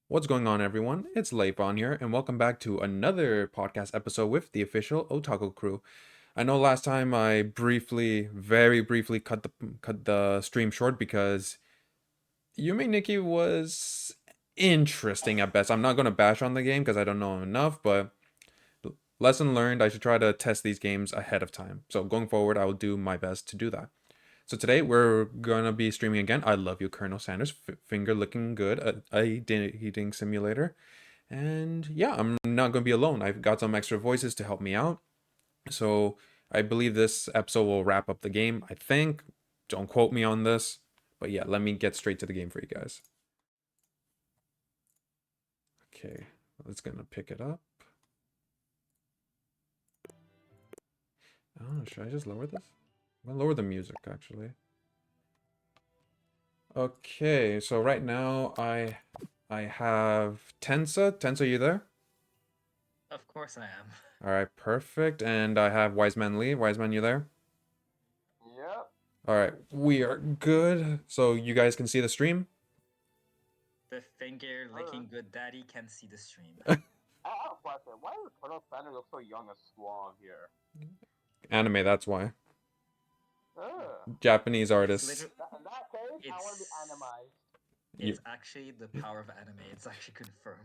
What's going on, everyone? It's Layfon here, and welcome back to another podcast episode with the official Otaku Crew. I know last time I very briefly cut the stream short because Yume Nikki was interesting at best. I'm not gonna bash on the game because I don't know enough, but lesson learned, I should try to test these games ahead of time. So going forward, I will do my best to do that. So today we're gonna be streaming again. I love you, Colonel Sanders. Finger looking good. A dating simulator. And yeah, I'm not going to be alone. I've got some extra voices to help me out. So I believe this episode will wrap up the game. I think. Don't quote me on this. But yeah, let me get straight to the game for you guys. Okay, let's gonna pick it up. I don't know, should I just lower this? I'm gonna lower the music actually. Okay, so right now I have Tensa. Tensa, you there? Of course I am. All right, perfect. And I have Wiseman Lee. Wiseman, you there? Yep. All right, we are good. So you guys can see the stream? The finger licking good daddy can see the stream. I have a question. Why does Colonel Sanders look so young and suave here? Anime, that's why. Ugh. Japanese It's artists. literally In that case, I want to be it's animized. You, it's actually the power of anime. It's actually confirmed.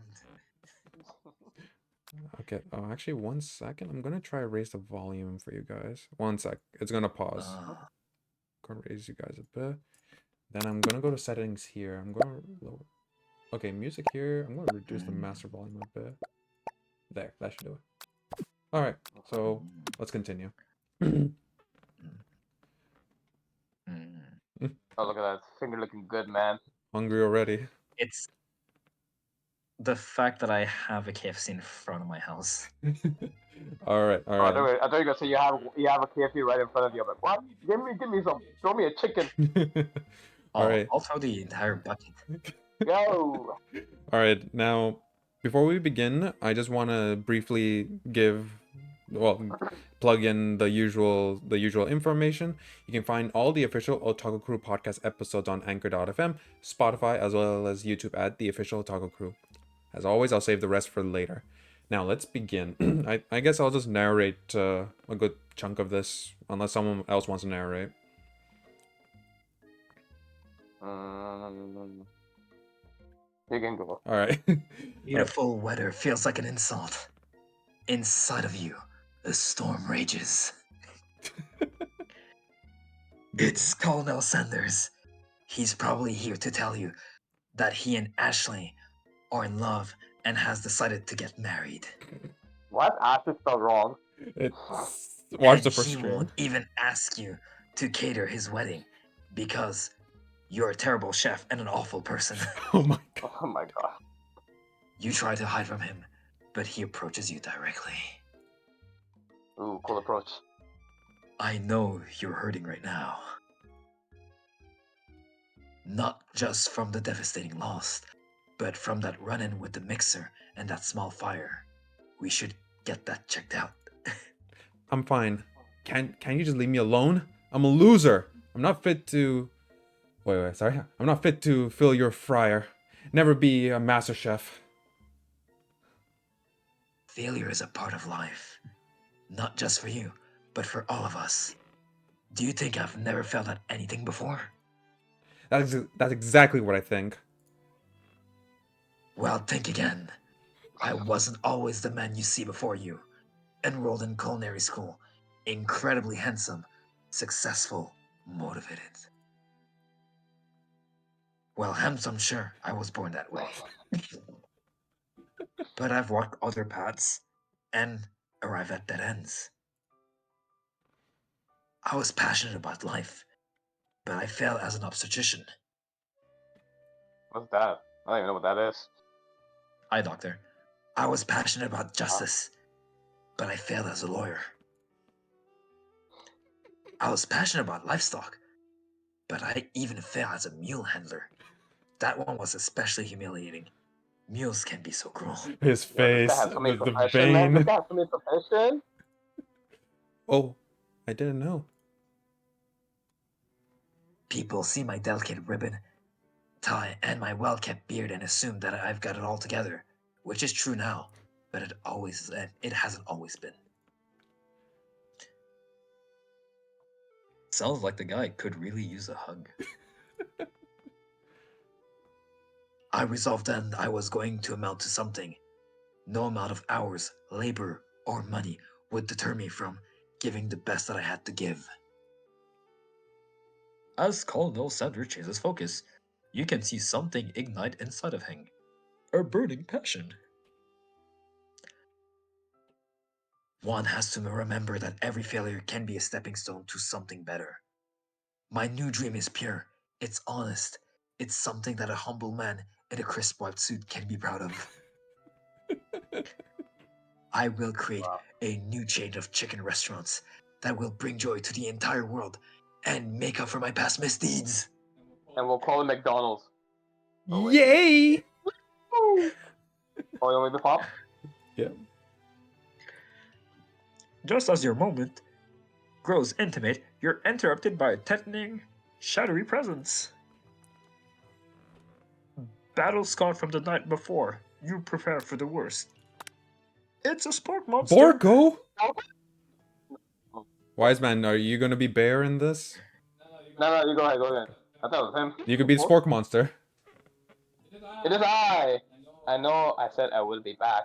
okay. Oh, actually, one second. I'm gonna try raise the volume for you guys. One sec. It's gonna pause. Uh, Gonna raise you guys a bit. Then I'm gonna go to settings here. I'm gonna lower. Okay, music here. I'm gonna reduce the master volume a bit. There, that should do it. All right. So let's continue. Oh, look at that finger looking good, man. Hungry already. it's the fact that I have a KFC in front of my house. All right. All Oh, I thought, right. I thought you were gonna say you have a KFC right in front of you. I'm like, what? Give me some. Throw me a chicken. All right. I'll throw the entire bucket. Yo. All right. Now, before we begin, I just want to briefly plug in the usual information. You can find all the official Otaku Crew podcast episodes on Anchor.fm, Spotify, as well as YouTube at the official Otaku Crew. As always, I'll save the rest for later. Now, let's begin. I guess I'll just narrate a good chunk of this, unless someone else wants to narrate. You can go. All right. Beautiful weather feels like an insult. Inside of you, the storm rages. It's Colonel Sanders. He's probably here to tell you that he and Ashley are in love and has decided to get married. What? Ash is spelled wrong. Watch And the first he stream. won't even ask you to cater his wedding because you're a terrible chef and an awful person. Oh my god. Oh my god. You try to hide from him, but he approaches you directly. Ooh, cool approach. I know you're hurting right now. Not just from the devastating loss, but from that run-in with the mixer and that small fire. We should get that checked out. I'm fine. Can you just leave me alone? I'm a loser. I'm not fit to. Wait. Sorry. I'm not fit to fill your fryer. Never be a master chef. Failure is a part of life. Not just for you, but for all of us. Do you think I've never failed at anything before? That's exactly what I think. Well, think again. I wasn't always the man you see before you. Enrolled in culinary school, incredibly handsome, successful, motivated. Well, handsome, sure, I was born that way. But I've walked other paths and arrived at dead ends. I was passionate about life, but I failed as an obstetrician. What's that? I don't even know what that is. Eye doctor. I was passionate about justice, but I failed as a lawyer. I was passionate about livestock, but I even failed as a mule handler. That one was especially humiliating. Mules can be so cruel. His Yo, this guy face, has so many the profession, man. This vein. guy has so many profession. Oh, I didn't know. People see my delicate ribbon, tie, and my well-kept beard and assume that I've got it all together, which is true now, but it hasn't always been. Sounds like the guy could really use a hug. I resolved then I was going to amount to something. No amount of hours, labor, or money would deter me from giving the best that I had to give. As Colonel Sanders changes focus, you can see something ignite inside of him. A burning passion. One has to remember that every failure can be a stepping stone to something better. My new dream is pure. It's honest. It's something that a humble man in a crisp white suit can be proud of. I will create a new chain of chicken restaurants that will bring joy to the entire world and make up for my past misdeeds. And we'll call it McDonald's. Oh, wait. Yay! Oh, you want me to pop? Yeah. Just as your moment grows intimate, you're interrupted by a threatening, shadowy presence. Battle scarred from the night before. You prepare for the worst. It's a sport monster. Borko? Wiseman, are you gonna be bear in this? No, you go ahead, I thought it was him. You could be the spork monster. It is I! I know I said I will be back.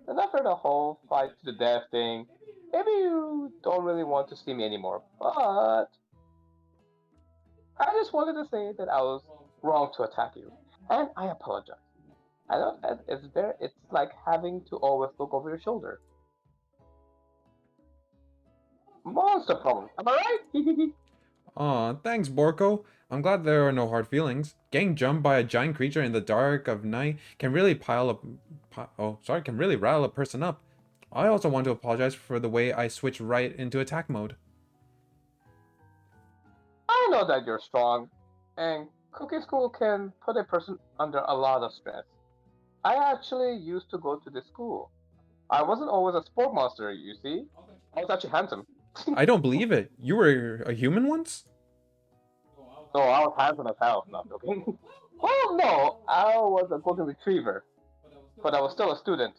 And after the whole fight to the death thing, maybe you don't really want to see me anymore, but I just wanted to say that I was wrong to attack you, and I apologize. I know that it's like having to always look over your shoulder. Monster problem, am I right? Aw, thanks, Borko. I'm glad there are no hard feelings. Getting jumped by a giant creature in the dark of night can really can really rile a person up. I also want to apologize for the way I switched right into attack mode. I know that you're strong, and cooking school can put a person under a lot of stress. I actually used to go to this school. I wasn't always a sport monster, you see. I was actually handsome. I don't believe it. You were a human once? No, I was handsome as hell. No, I'm joking. Well, no, I was a golden retriever, but I was still a student.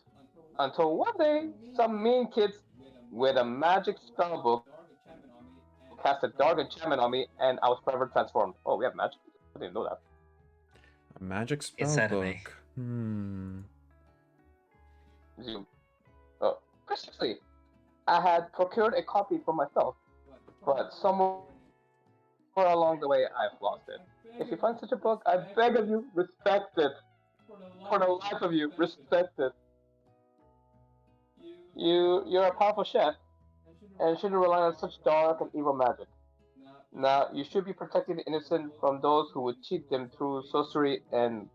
Until one day, some mean kids with a magic spell book cast a dark enchantment on me, and I was forever transformed. Oh, we have magic? I didn't know that. A magic It's anime. spellbook. You, precisely. I had procured a copy for myself, but somewhere along the way, I've lost it. If you find such a book, I beg of you, respect it. For the life of you, respect it. You're a powerful chef, and shouldn't rely on such dark and evil magic. Now, you should be protecting the innocent from those who would cheat them through sorcery and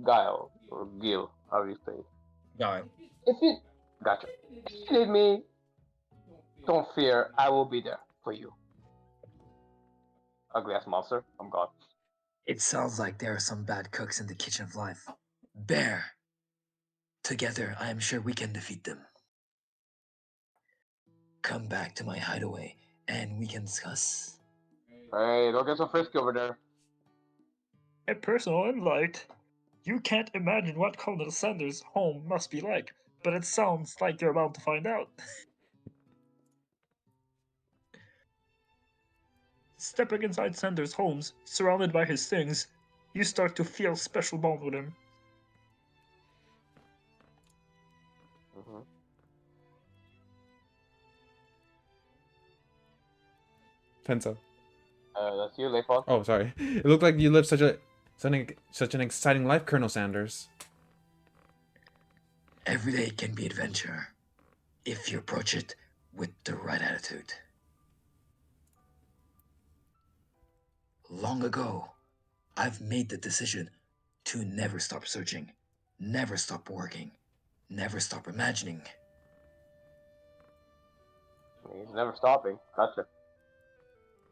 guile, or guile, however you say it. Guile. If you, gotcha. If you need me, don't fear, I will be there for you. Ugly ass monster, I'm gone. It sounds like there are some bad cooks in the kitchen of life. Bear! Together, I am sure we can defeat them. Come back to my hideaway, and we can discuss. Hey, don't get so frisky over there. A personal invite. You can't imagine what Colonel Sanders' home must be like, but it sounds like you're about to find out. Stepping inside Sanders' homes, surrounded by his things, you start to feel special bond with him. Mm-hmm. Tensa. That's you, Layfon. Oh, sorry. It looked like you lived such an exciting life, Colonel Sanders. Every day can be adventure, if you approach it with the right attitude. Long ago, I've made the decision to never stop searching, never stop working, never stop imagining. He's never stopping. Gotcha.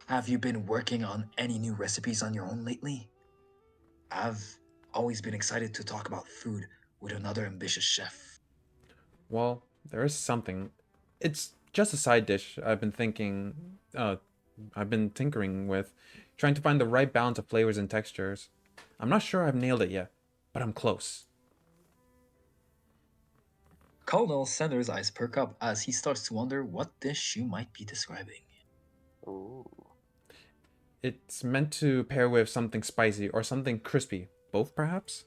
Have you been working on any new recipes on your own lately? I've always been excited to talk about food with another ambitious chef. Well, there is something. It's just a side dish I've been tinkering with, trying to find the right balance of flavors and textures. I'm not sure I've nailed it yet, but I'm close. Colonel Sanders' eyes perk up as he starts to wonder what dish you might be describing. Ooh. It's meant to pair with something spicy or something crispy. Both, perhaps?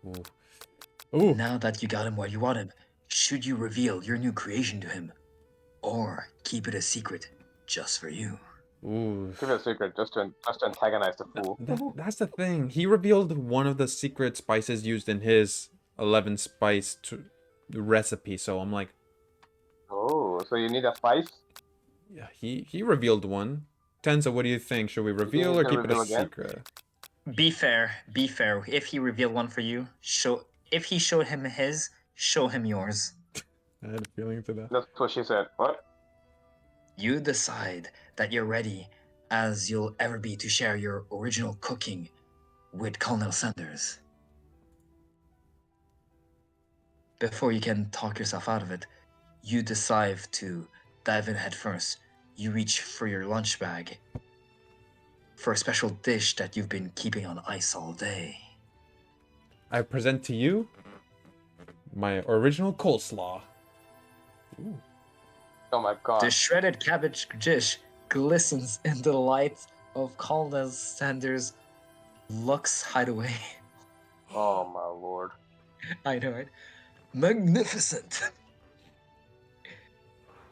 Ooh. Ooh. Now that you got him where you want him, should you reveal your new creation to him? Or keep it a secret just for you? Ooh. Keep it a secret, just to antagonize the fool. That's the thing. He revealed one of the secret spices used in his 11 spice recipe, so I'm like, Oh, so you need a spice? yeah, he revealed one. Tensa, what do you think? Should we You reveal need or to keep it a reveal again? secret? Be fair, be fair. If he revealed one for you, if he showed him his, show him yours. I had a feeling to that. That's what she said. What? You decide that you're ready as you'll ever be to share your original cooking with Colonel Sanders. Before you can talk yourself out of it, you decide to dive in head first. You reach for your lunch bag for a special dish that you've been keeping on ice all day. I present to you my original coleslaw. Ooh. Oh my god. The shredded cabbage dish glistens in the light of Colonel Sanders' Lux hideaway. Oh my lord. I know, right? Magnificent!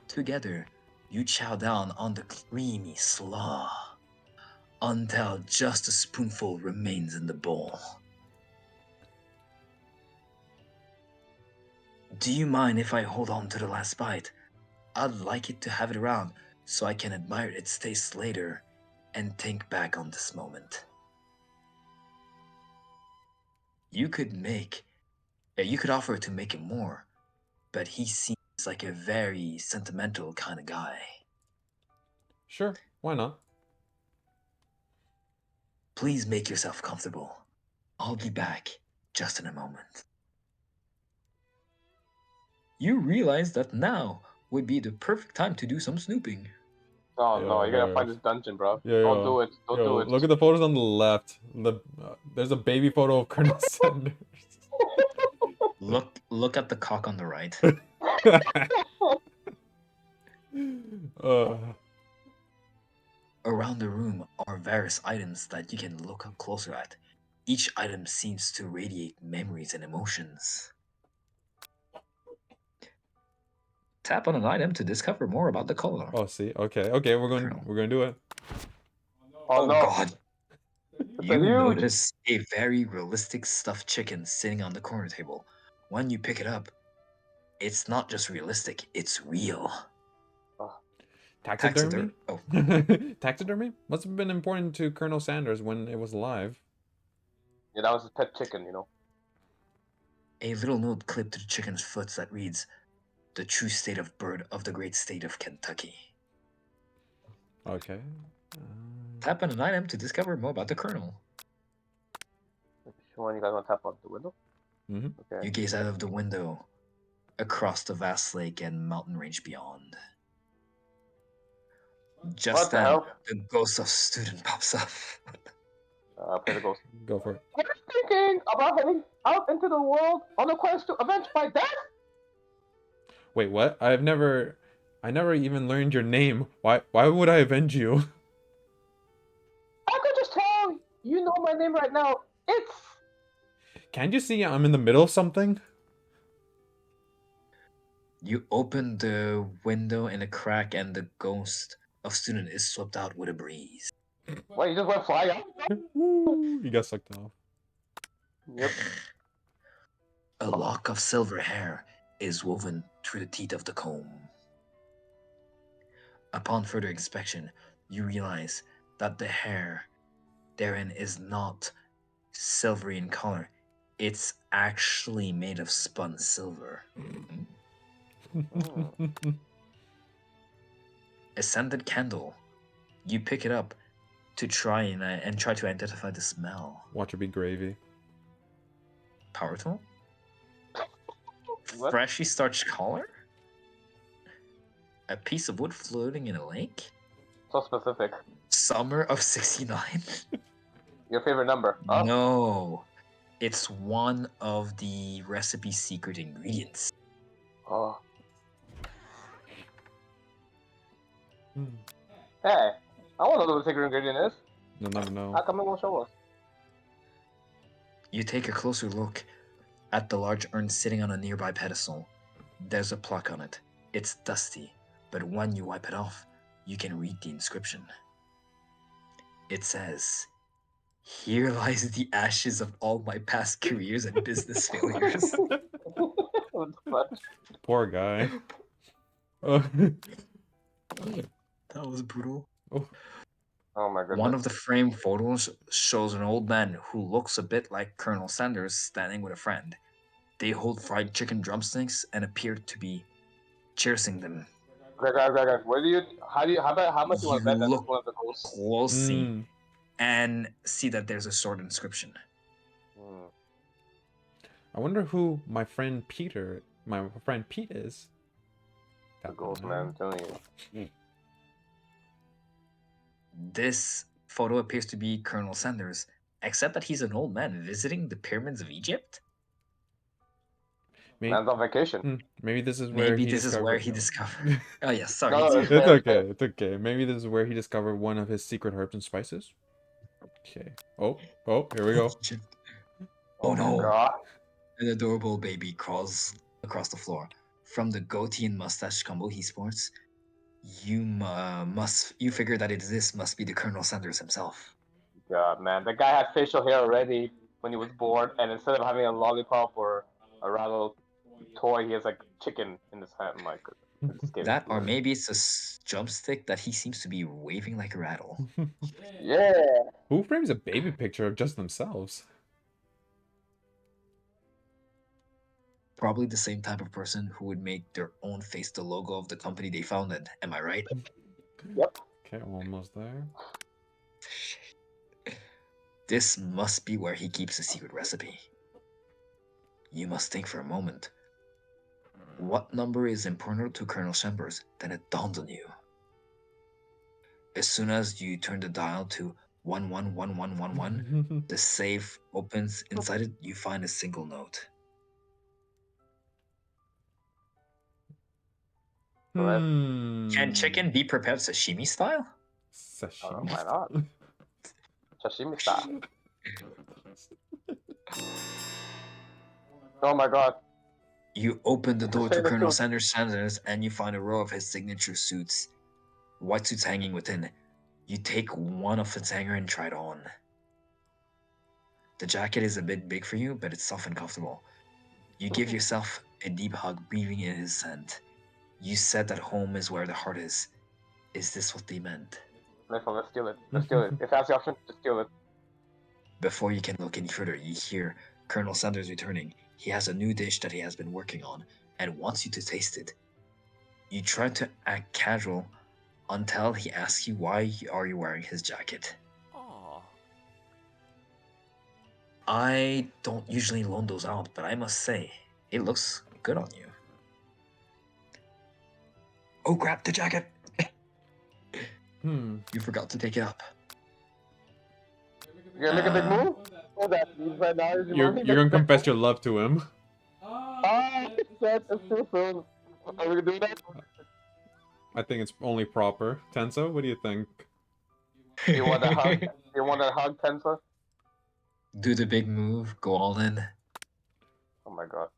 Together, you chow down on the creamy slaw until just a spoonful remains in the bowl. Do you mind if I hold on to the last bite? I'd like it to have it around so I can admire its taste later and think back on this moment. You could offer to make him more, but he seems like a very sentimental kind of guy. Sure, why not? Please make yourself comfortable. I'll be back just in a moment. You realize that now would be the perfect time to do some snooping. Oh no, you're gonna Yeah. find this dungeon, bro. Yo, Don't do it. Don't do it. Look at the photos on the left. There's a baby photo of Colonel Sanders. Look at the cock on the right. uh, Around the room are various items that you can look up closer at. Each item seems to radiate memories and emotions. Tap on an item to discover more about the color. oh, see, okay, we're Colonel. gonna do it. Oh no. God! It's You a huge. notice a very realistic stuffed chicken sitting on the corner table. When you pick it up, it's not just realistic, it's real. Taxidermy? Oh, Taxidermy must have been important to Colonel Sanders when it was alive. Yeah, that was his pet chicken, you know. a little note clipped to the chicken's foot that reads, "The true state of bird of the great state of Kentucky." Okay. Tap on an item to discover more about the colonel. Which one you guys want to tap on the window? Mm-hmm. Okay. You gaze out of the window across the vast lake and mountain range beyond. Just What the then, hell? the ghost of student pops up. Play the ghost. Go for it. I was thinking about heading out into the world on a quest to avenge my death. Wait, what? I never even learned your name. Why would I avenge you? I could just tell you know my name right now. It's. Can't you see I'm in the middle of something? You open the window in a crack, and the ghost of student is swept out with a breeze. Wait, you just went fly out? Woo! You got sucked off. Yep. A lock of silver hair is woven through the teeth of the comb. Upon further inspection, you realize that the hair therein is not silvery in color. It's actually made of spun silver. A scented candle. You pick it up to try and try to identify the smell. Watch it be gravy. Power tool? What? Freshly starched collar? A piece of wood floating in a lake? So specific. Summer of 69? Your favorite number? Oh, No. It's one of the recipe's secret ingredients. oh. Hmm. Hey, I want to know what the secret ingredient is. You'll never know. How come it won't show us? You take a closer look at the large urn sitting on a nearby pedestal. There's a plaque on it. It's dusty, but when you wipe it off, you can read the inscription. It says, "Here lies the ashes of all my past careers and business failures." What the fuck? Poor guy. Oh. That was brutal. Oh. Oh my goodness. One of the framed photos shows an old man who looks a bit like Colonel Sanders standing with a friend. They hold fried chicken drumsticks and appear to be cheersing them. Greg, where do you? How much you want to bet You that's look one of the ghosts? closely Hmm. and see that there's a sword inscription. Hmm. I wonder who my friend Pete is. The ghost, man. I'm telling you. This photo appears to be Colonel Sanders, except that he's an old man visiting the pyramids of Egypt. Maybe, Man's on vacation. maybe this is where Maybe he this is discovered. where he discovered. Oh yes, sorry. No, it's- It's okay. It's okay. Maybe this is where he discovered one of his secret herbs and spices. Okay. Oh, here we go. Oh my no! God. An adorable baby crawls across the floor. From the goatee and mustache combo he sports, you figure that this must be the Colonel Sanders himself. God, man. The guy had facial hair already when he was born, and instead of having a lollipop or a rattle toy, he has like chicken in his hand. My goodness. It's scary. That, or maybe it's a drumstick that he seems to be waving like a rattle. Yeah. Who frames a baby picture of just themselves? Probably the same type of person who would make their own face the logo of the company they founded. Am I right? Yep. Okay, almost there. This must be where he keeps the secret recipe. You must think for a moment. What number is important to Colonel Chambers? Then it dawns on you. As soon as you turn the dial to 111111, the safe opens. Inside it, you find a single note. Can chicken be prepared sashimi style? Sashimi. Why not? Sashimi style. Oh my God. You open the door to Say the Colonel truth. Sanders and you find a row of his signature suits. White suits hanging within. You take one off its hanger and try it on. The jacket is a bit big for you, but it's soft and comfortable. You give yourself a deep hug, breathing in his scent. You said that home is where the heart is. Is this what they meant? Layfon, let's steal it. Let's steal it. If that's the option, just steal it. Before you can look any further, you hear Colonel Sanders returning. He has a new dish that he has been working on and wants you to taste it. You try to act casual until he asks you why are you wearing his jacket. Aw. I don't usually loan those out, but I must say, it looks good on you. Oh crap, the jacket! You forgot to take it up. You're gonna make a big move? Oh, that means right now is You're gonna confess your love to him. Ah, that's too soon. Are we gonna do that? I think it's only proper. Tensa, what do you think? You want that hug? You want that hug, Tensa? Do the big move, go all in. Oh my God.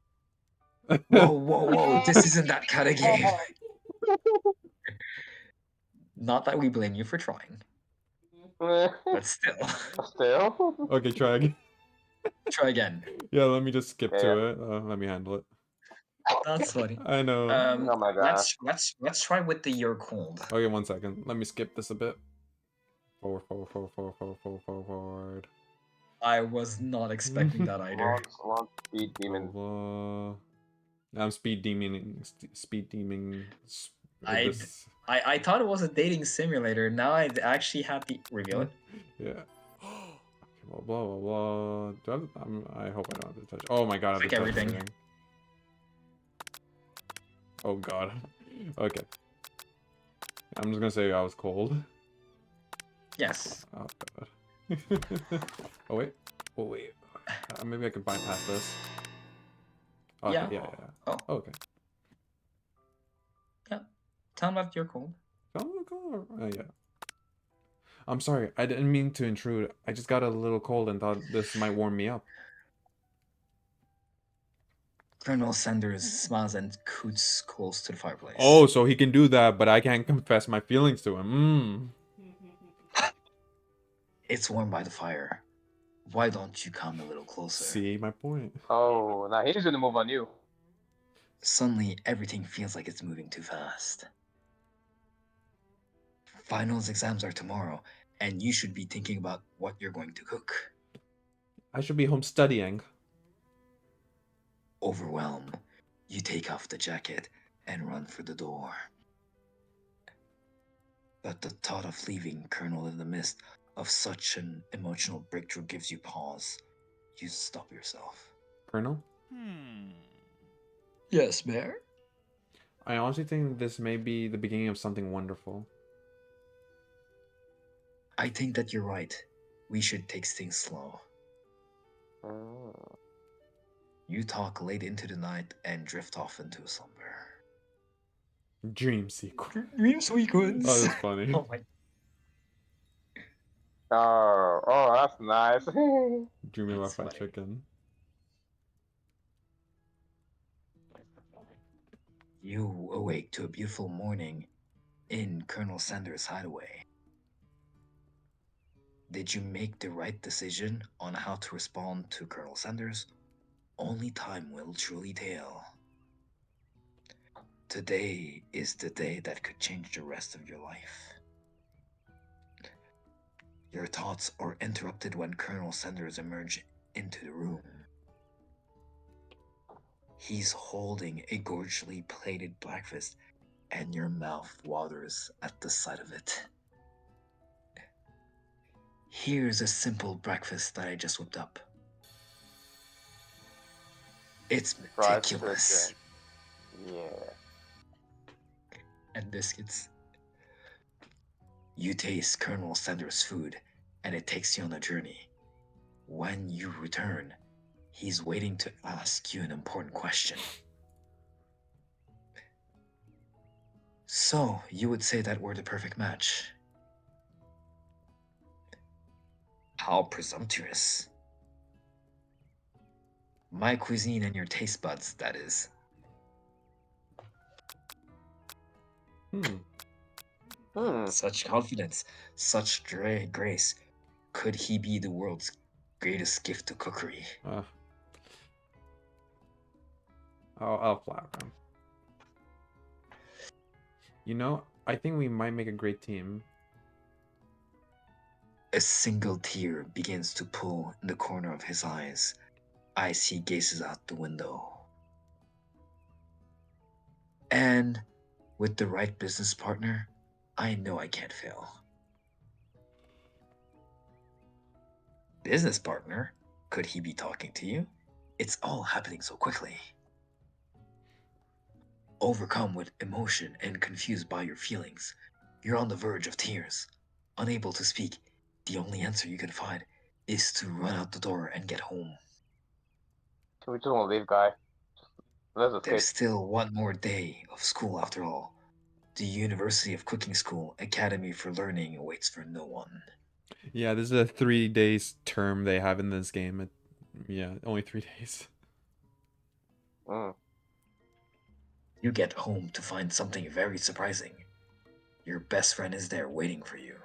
Whoa, this isn't that kind of game. Not that we blame you for trying, but still. Still? Okay, try again. Try again. Yeah, let me just skip Yeah. to it. Let me handle it. That's funny. I know. Oh my God. Let's try with the you're cold. Okay, 1 second. Let me skip this a bit. Forward. I was not expecting that either. Long speed demon. I'm speed demoning. I- This. I thought it was a dating simulator. Now I actually have the reveal it. Yeah. Okay, blah. Do I, I hope I don't have to touch. Oh my god, I have to Click touch everything. everything. Oh god. Okay. I'm just gonna say I was cold. Yes. Oh god. Oh wait. Oh wait. Maybe I can bypass this. Oh, okay. Yeah. Yeah. Oh, Oh, okay. yeah. Tell him that you're cold. Yeah. I'm sorry. I didn't mean to intrude. I just got a little cold and thought this might warm me up. Colonel Sanders smiles and scoots close to the fireplace. Oh, so he can do that, but I can't confess my feelings to him. It's warm by the fire. Why don't you come a little closer? See my point. Oh, now he's gonna move on you. Suddenly, everything feels like it's moving too fast. Finals exams are tomorrow, and you should be thinking about what you're going to cook. I should be home studying. Overwhelmed, you take off the jacket and run for the door. But the thought of leaving Colonel in the midst of such an emotional breakthrough gives you pause. You stop yourself. Colonel? Yes, Mayor? I honestly think this may be the beginning of something wonderful. I think that you're right. We should take things slow. You talk late into the night and drift off into a slumber. Dream sequence. Dream sequence. Oh, that's funny. Oh my. Oh, that's nice. Dreaming about That's fried funny. chicken. You awake to a beautiful morning in Colonel Sanders' hideaway. Did you make the right decision on how to respond to Colonel Sanders? Only time will truly tell. Today is the day that could change the rest of your life. Your thoughts are interrupted when Colonel Sanders emerges into the room. He's holding a gorgeously plated breakfast, and your mouth waters at the sight of it. Here's a simple breakfast that I just whipped up. It's Fried meticulous. chicken. Yeah. And biscuits. You taste Colonel Sanders' food, and it takes you on a journey. When you return, he's waiting to ask you an important question. So, you would say that we're the perfect match? How presumptuous. My cuisine and your taste buds, that is. Such confidence, such grace. Could he be the world's greatest gift to cookery? I'll flatter him. You know, I think we might make a great team. A single tear begins to pull in the corner of his eyes as he gazes out the window. And with the right business partner, I know I can't fail. Business partner? Could he be talking to you? It's all happening so quickly. Overcome with emotion and confused by your feelings, you're on the verge of tears. Unable to speak, the only answer you can find is to run out the door and get home. So we just want to leave, guy. Let's There's escape. still one more day of school after all. The University of Cooking School Academy for Learning waits for no one. Yeah, this is a 3 days term they have in this game. Yeah, only 3 days. You get home to find something very surprising. Your best friend is there waiting for you.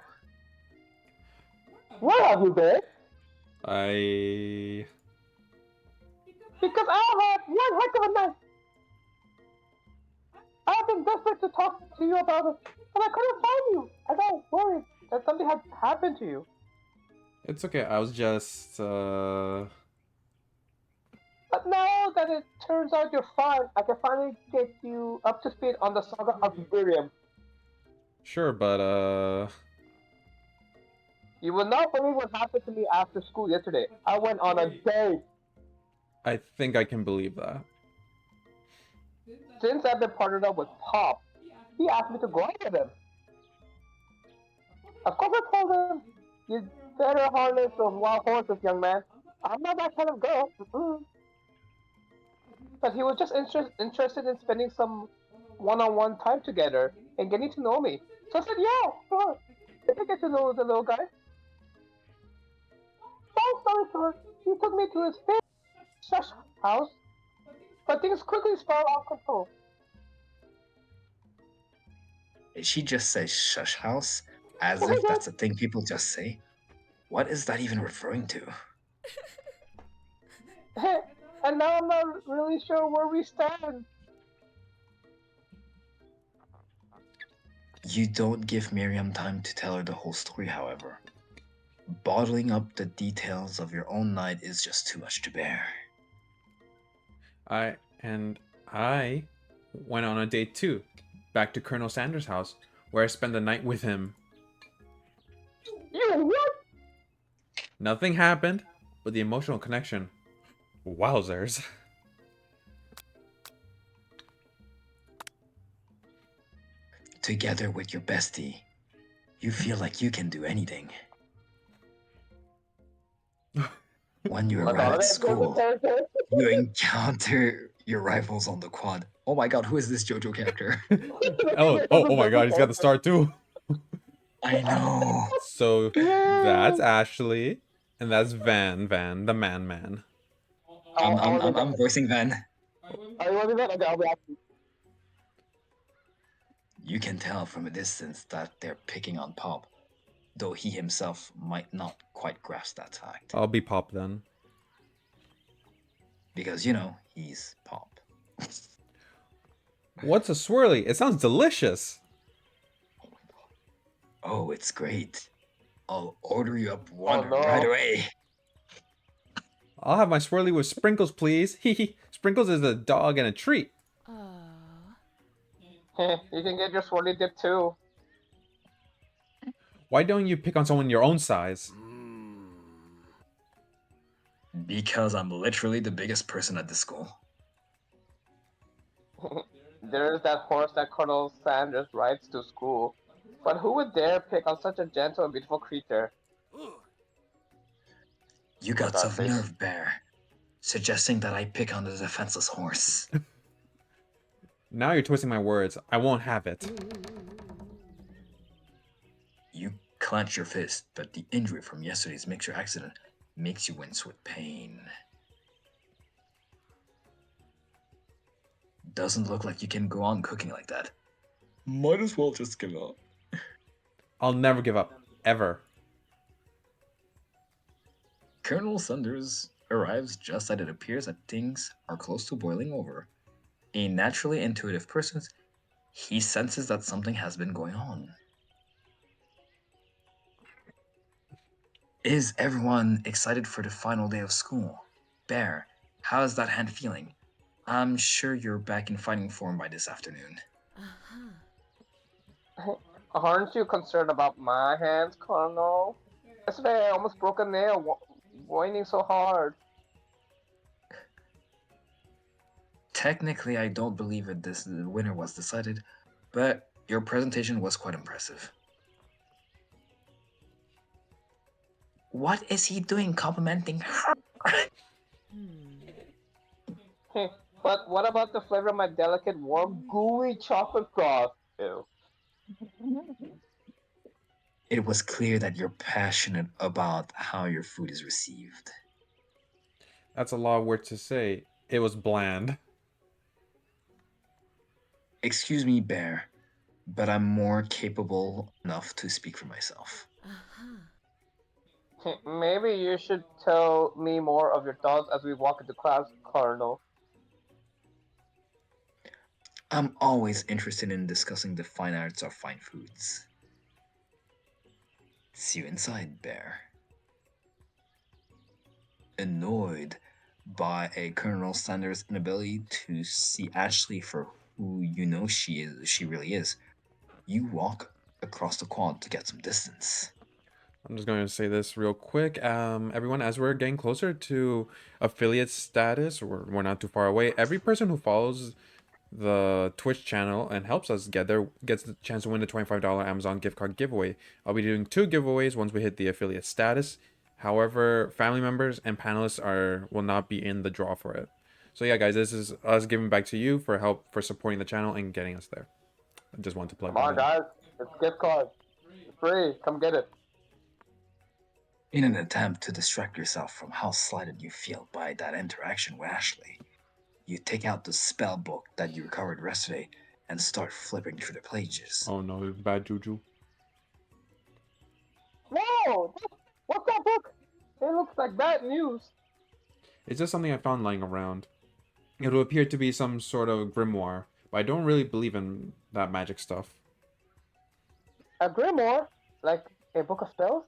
Where have you been? Because I had one heck of a night. I've been desperate to talk to you about it, but I couldn't find you. I got worried that something had happened to you. It's okay, I was just, But now that it turns out you're fine, I can finally get you up to speed on the saga of Miriam. Sure, but, You will not believe what happened to me after school yesterday. I went on a date. I think I can believe that. Since I've been partnered up with Pop, he asked me to go out with him. Of course I told him, you better harness those wild horses, young man. I'm not that kind of girl. Mm-mm. But he was just interested in spending some one-on-one time together and getting to know me. So I said, yeah, sure. Let me get to know the little guy. Long story short, he took me to his favorite shush house, but things quickly spiraled out of control. Did she just say shush house? As if that's a thing people just say? What is that even referring to? And now I'm not really sure where we stand. You don't give Miriam time to tell her the whole story, however. Bottling up the details of your own night is just too much to bear. I went on a date too, back to Colonel Sanders' house, where I spent the night with him. You what? Nothing happened, but the emotional connection, wowzers. Together with your bestie, you feel like you can do anything. When you What arrive are at that school, character? you encounter your rivals on the quad. Oh my god, who is this JoJo character? Oh my god, he's got the star too. I know. So Yeah. that's Ashley, and that's Van, the man. I'm voicing Van. I wasn't that. Okay, I'll be asking. You can tell from a distance that they're picking on Pop, though he himself might not quite grasp that fact. I'll be Pop then. Because, you know, he's Pop. What's a swirly? It sounds delicious. Oh, it's great. I'll order you up one no. right away. I'll have my swirly with sprinkles, please. Hee. Sprinkles is a dog and a treat. You can get your swirly dip too. Why don't you pick on someone your own size? Because I'm literally the biggest person at the school. There's that horse that Colonel Sanders rides to school. But who would dare pick on such a gentle and beautiful creature? You got some Scarface. nerve, Bear, suggesting that I pick on the defenseless horse. Now you're twisting my words. I won't have it. You clench your fist, but the injury from yesterday's mixer accident makes you wince with pain. Doesn't look like you can go on cooking like that. Might as well just give up. I'll never give up. Ever. Colonel Sanders arrives just as it appears that things are close to boiling over. A naturally intuitive person, he senses that something has been going on. Is everyone excited for the final day of school? Bear, how is that hand feeling? I'm sure you're back in fighting form by this afternoon. Aren't you concerned about my hands, Colonel? Yesterday I almost broke a nail whining so hard. Technically, I don't believe that the winner was decided, but your presentation was quite impressive. What is he doing complimenting her? But what about the flavor of my delicate, warm, gooey chocolate frost? Ew. It was clear that you're passionate about how your food is received. That's a lot of words to say. It was bland. Excuse me, Bear, but I'm more capable enough to speak for myself. Maybe you should tell me more of your thoughts as we walk into class, Colonel. I'm always interested in discussing the fine arts of fine foods. See you inside, Bear. Annoyed by a Colonel Sanders' inability to see Ashley for who you know she really is, you walk across the quad to get some distance. I'm just going to say this real quick. Everyone, as we're getting closer to affiliate status, we're not too far away. Every person who follows the Twitch channel and helps us get there gets the chance to win the $25 Amazon gift card giveaway. I'll be doing 2 giveaways once we hit the affiliate status. However, family members and panelists will not be in the draw for it. So yeah, guys, this is us giving back to you for help for supporting the channel and getting us there. I just want to plug Come on, that in. guys. It's gift card. It's free. Come get it. In an attempt to distract yourself from how slighted you feel by that interaction with Ashley, you take out the spell book that you recovered yesterday and start flipping through the pages. Oh no, bad juju. No! What's that book? It looks like bad news. It's just something I found lying around. It will appear to be some sort of grimoire, but I don't really believe in that magic stuff. A grimoire? Like a book of spells?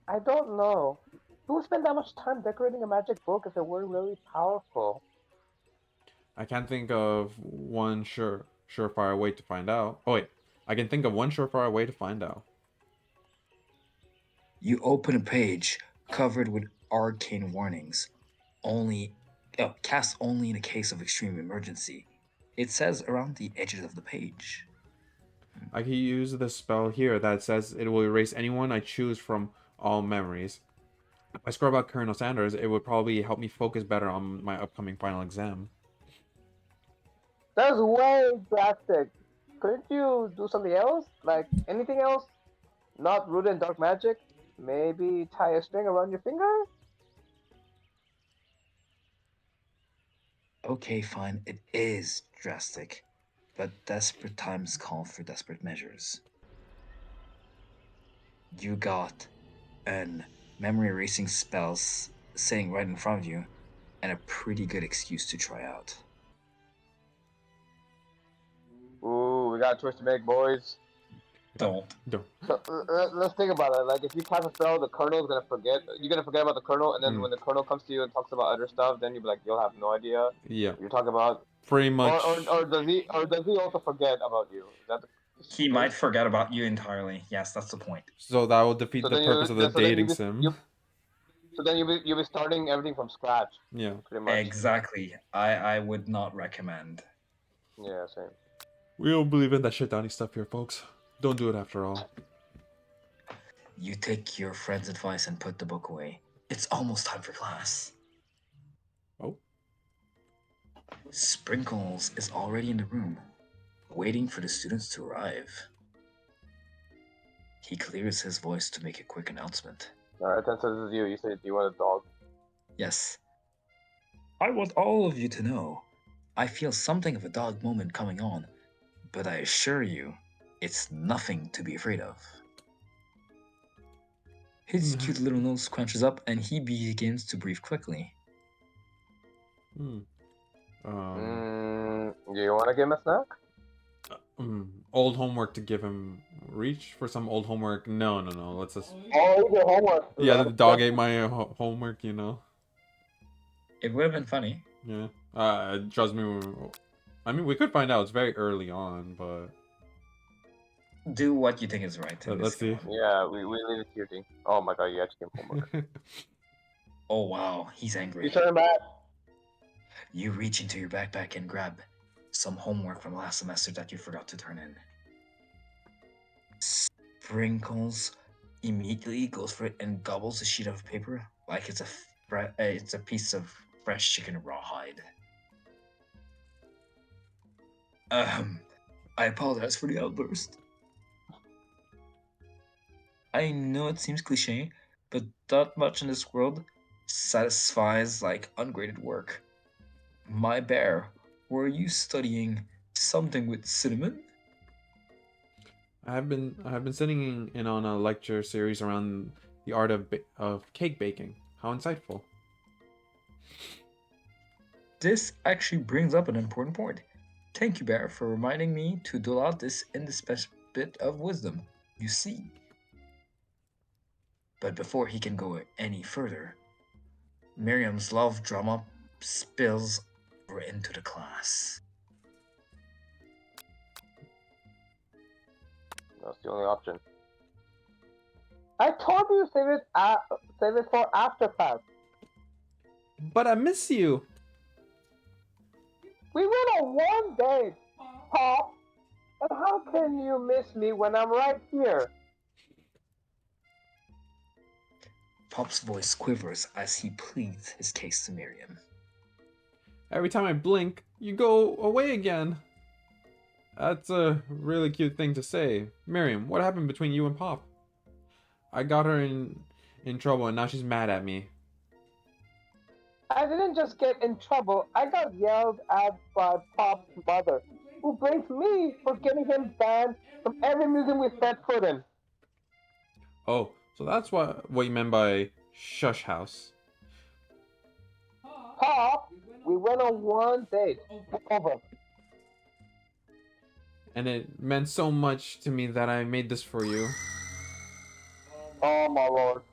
I don't know. Who would spend that much time decorating a magic book if it weren't really powerful? I can't think of one surefire way to find out. Oh wait, I can think of one surefire way to find out. You open a page covered with arcane warnings. Cast only in a case of extreme emergency. It says around the edges of the page. I can use the spell here that says it will erase anyone I choose from all memories. If I scrub out Colonel Sanders, it would probably help me focus better on my upcoming final exam. That's way drastic. Couldn't you do something else? Like anything else? Not rooted in dark magic? Maybe tie a string around your finger? Okay, fine, it is drastic, but desperate times call for desperate measures. You got an memory erasing spell sitting right in front of you, and a pretty good excuse to try out. Ooh, we got a choice to make, boys. Don't. So let's think about it. Like, if you cast a spell, the colonel's gonna forget. You're gonna forget about the colonel, and then when the colonel comes to you and talks about other stuff, then you'll be like, you'll have no idea Yeah, what you're talking about. pretty much. Or does he also forget about you? Is that the He might forget about you entirely. Yes, that's the point. So that will defeat So the then purpose of the dating sim. So then you'll be starting everything from scratch. Yeah. Pretty much. Exactly. I would not recommend. Yeah, same. We don't believe in that shit downy stuff here, folks. Don't do it after all. You take your friend's advice and put the book away. It's almost time for class. Oh. Sprinkles is already in the room, waiting for the students to arrive. He clears his voice to make a quick announcement. Alright, Tensa, this is you. You said you want a dog. Yes. I want all of you to know I feel something of a dog moment coming on, but I assure you, it's nothing to be afraid of. His cute little nose scrunches up and he begins to breathe quickly. Hmm. You want to give him a snack? Old homework to give him. Reach for some old homework. No. Let's just. Oh, your homework. Yeah, the dog ate my homework, you know. It would have been funny. Yeah. Trust me. I mean, we could find out. It's very early on, but. Do what you think is right. Let's see. Yeah, we leave it to your thing. Oh my god, you actually gave him homework. Oh wow, he's angry. You turn back. You reach into your backpack and grab some homework from last semester that you forgot to turn in. Sprinkles immediately goes for it and gobbles a sheet of paper like it's a piece of fresh chicken rawhide. I apologize for the outburst. I know it seems cliche, but that much in this world satisfies like ungraded work. My bear, were you studying something with cinnamon? I have been sitting in on a lecture series around the art of cake baking. How insightful. This actually brings up an important point. Thank you, Bear, for reminding me to dole out this indispensable bit of wisdom. You see. But before he can go any further, Miriam's love drama spills over into the class. That's the only option. I told you save it for after class. But I miss you. We went on one date, Pop. And how can you miss me when I'm right here? Pop's voice quivers as he pleads his case to Miriam. Every time I blink, you go away again. That's a really cute thing to say. Miriam, what happened between you and Pop? I got her in trouble and now she's mad at me. I didn't just get in trouble, I got yelled at by Pop's mother, who blames me for getting him banned from every museum we set foot in. Oh, so that's what you meant by shush house. Pop, we went on one date. Over. And it meant so much to me that I made this for you. Oh my lord.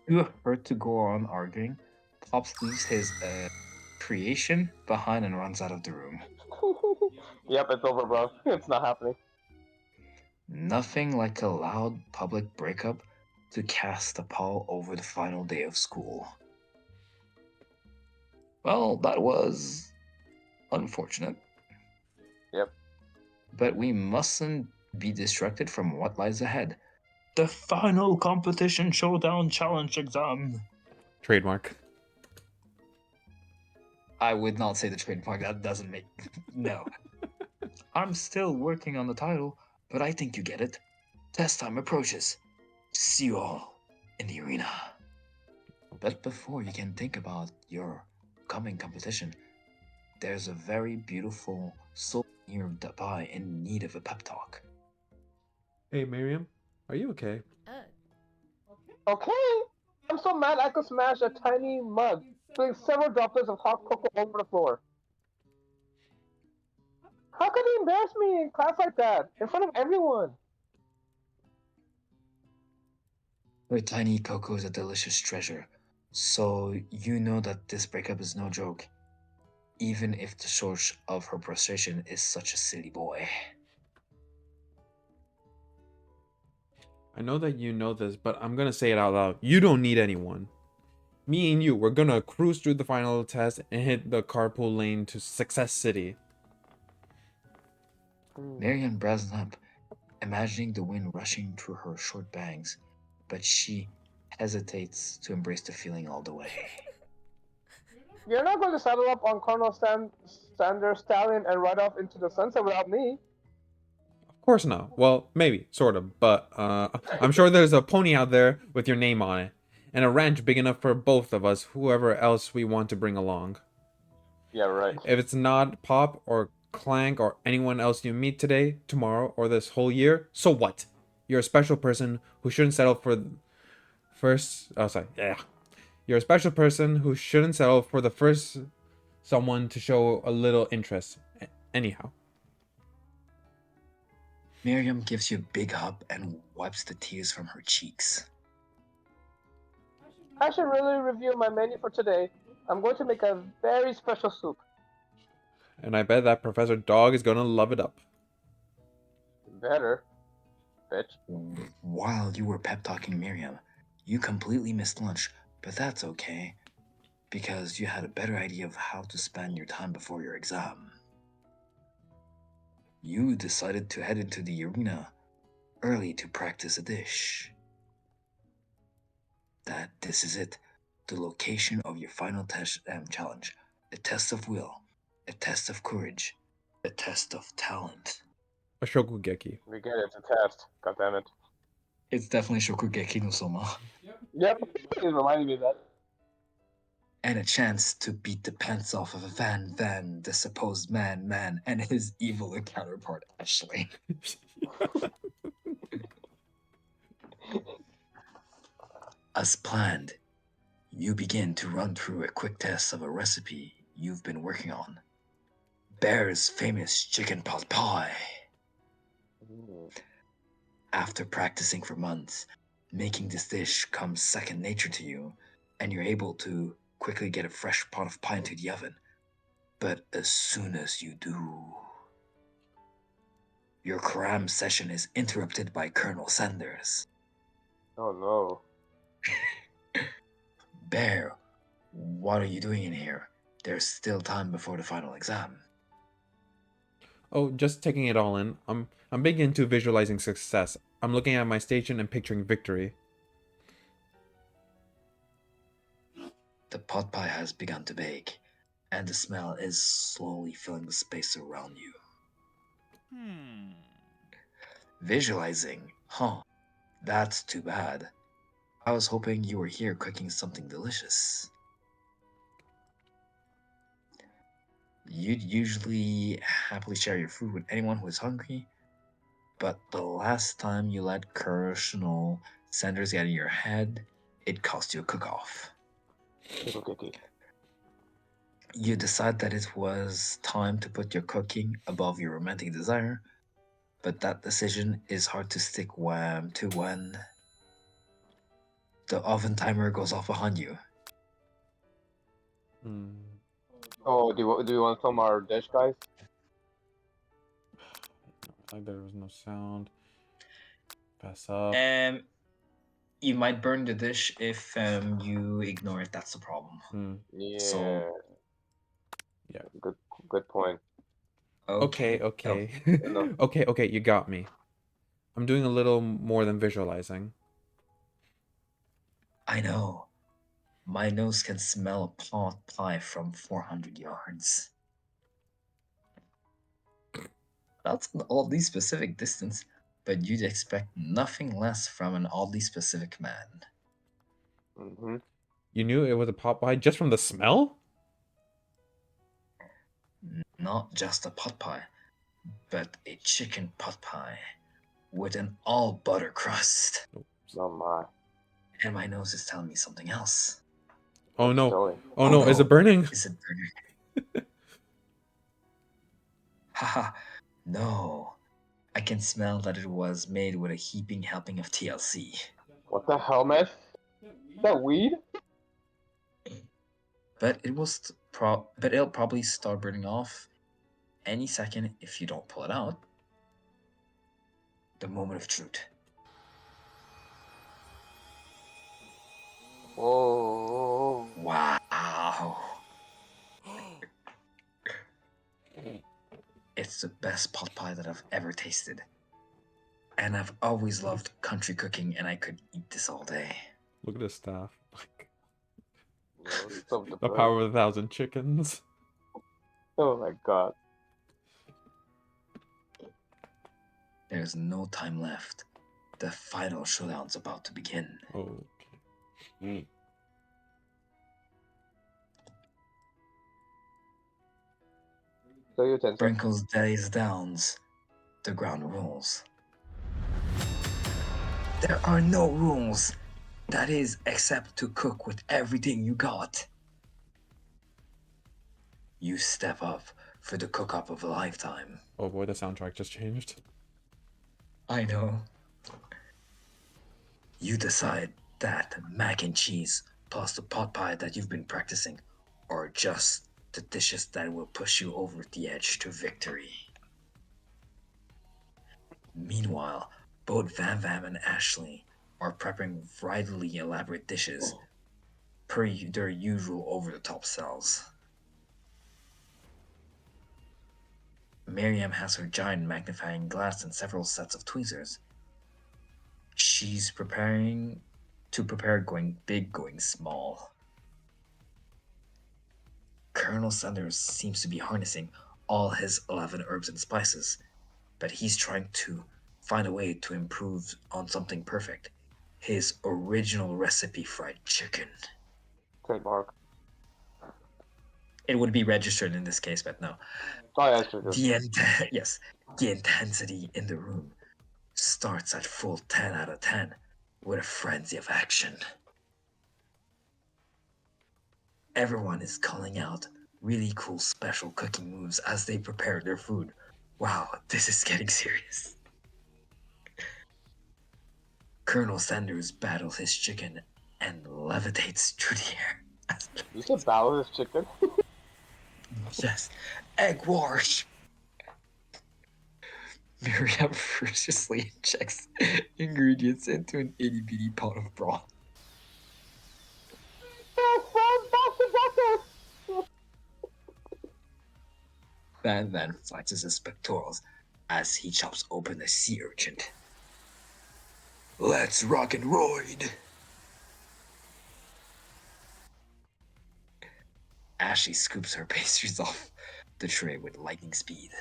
Too hurt to go on arguing, Pops leaves his creation behind and runs out of the room. Yep, it's over, bro. It's not happening. Nothing like a loud public breakup to cast a pall over the final day of school. Well, that was unfortunate. Yep. But we mustn't be distracted from what lies ahead. The final competition showdown challenge exam. Trademark. I would not say the trademark, that doesn't make... No. I'm still working on the title, but I think you get it. Test time approaches. See you all in the arena. But before you can think about your coming competition, there's a very beautiful soul nearby in need of a pep talk. Hey, Miriam, are you okay? Okay. I'm so mad I could smash a tiny mug, spilling several droplets of hot cocoa over the floor. How could he embarrass me in class like that, in front of everyone? Her tiny cocoa is a delicious treasure, so you know that this breakup is no joke, even if the source of her frustration is such a silly boy. I know that you know this, but I'm gonna say it out loud. You don't need anyone. Me and you, we're gonna cruise through the final test and hit the carpool lane to Success City. Marian browsed up, imagining the wind rushing through her short bangs, but she hesitates to embrace the feeling all the way. You're not going to saddle up on Colonel Sanders Stallion and ride off into the sunset without me. Of course not. Well, maybe, sort of, but I'm sure there's a pony out there with your name on it, and a ranch big enough for both of us, whoever else we want to bring along. Yeah, right. If it's not Pop or Clank or anyone else you meet today, tomorrow, or this whole year, so what? You're a special person who shouldn't settle for first. Oh, sorry. Yeah. You're a special person who shouldn't settle for the first someone to show a little interest. Anyhow. Miriam gives you a big hug and wipes the tears from her cheeks. I should really review my menu for today. I'm going to make a very special soup. And I bet that Professor Dog is gonna love it up. Better, bitch. While you were pep talking Miriam, you completely missed lunch, but that's okay, because you had a better idea of how to spend your time before your exam. You decided to head into the arena early to practice a dish. This is it, the location of your final test challenge, a test of will, a test of courage, a test of talent. A Shokugeki. We get it, it's a test. God damn it. It's definitely Shokugeki no Soma. Yep, it reminded me of that. And a chance to beat the pants off of Van, the supposed man, and his evil counterpart, Ashley. As planned, you begin to run through a quick test of a recipe you've been working on. Bear's famous chicken pot pie. After practicing for months, making this dish comes second nature to you, and you're able to quickly get a fresh pot of pie into the oven. But as soon as you do, your cram session is interrupted by Colonel Sanders. Oh no. Bear, what are you doing in here? There's still time before the final exam. Oh, just taking it all in. I'm big into visualizing success. I'm looking at my station and picturing victory. The pot pie has begun to bake, and the smell is slowly filling the space around you. Visualizing, huh? That's too bad. I was hoping you were here cooking something delicious. You'd usually happily share your food with anyone who is hungry, but the last time you let Colonel Sanders get in your head, it cost you a cook-off. You decide that it was time to put your cooking above your romantic desire, but that decision is hard to stick to when the oven timer goes off behind you. Oh, do you want some our dish, guys? Like there was no sound. Pass up. You might burn the dish if you ignore it. That's the problem. Yeah. So Yeah. Good point. Okay. No. Okay, you got me. I'm doing a little more than visualizing. I know. My nose can smell a pot pie from 400 yards. That's an oddly specific distance, but you'd expect nothing less from an oddly specific man. You knew it was a pot pie just from the smell? Not just a pot pie, but a chicken pot pie with an all butter crust. Oh my. And my nose is telling me something else. Oh no. Silly. Oh no, is it burning? Is it burning? Haha, no. I can smell that it was made with a heaping helping of TLC. What the hell, man? Is that weed? But it'll probably start burning off any second if you don't pull it out. The moment of truth. Whoa. Wow. It's the best pot pie that I've ever tasted. And I've always loved country cooking, and I could eat this all day. Look at this staff. So The power of 1,000 chickens. Oh my god. There's no time left. The final showdown's about to begin. Okay. So you Tensa. Sprinkles days downs. The ground rules. There are no rules. That is, except to cook with everything you got. You step up for the cook-up of a lifetime. Oh boy, the soundtrack just changed. I know. You decide that mac and cheese plus the pot pie that you've been practicing are just the dishes that will push you over the edge to victory. Meanwhile, both Van Vam and Ashley are preparing vitally elaborate dishes per their usual over-the-top selves. Miriam has her giant magnifying glass and several sets of tweezers. She's preparing going big, going small. Colonel Sanders seems to be harnessing all his 11 herbs and spices, but he's trying to find a way to improve on something perfect. His original recipe fried chicken. Trademark. It would be registered in this case, but no. Oh, yeah, true. Yes, the intensity in the room starts at full 10 out of 10 with a frenzy of action. Everyone is calling out really cool special cooking moves as they prepare their food. Wow, this is getting serious. Colonel Sanders battles his chicken and levitates through the air. You said battle his chicken? Yes, egg wash. Miriam ferociously injects ingredients into an itty bitty pot of broth. Van then flexes his pectorals as he chops open a sea urchin. Let's rock and roid! Ashley scoops her pastries off the tray with lightning speed.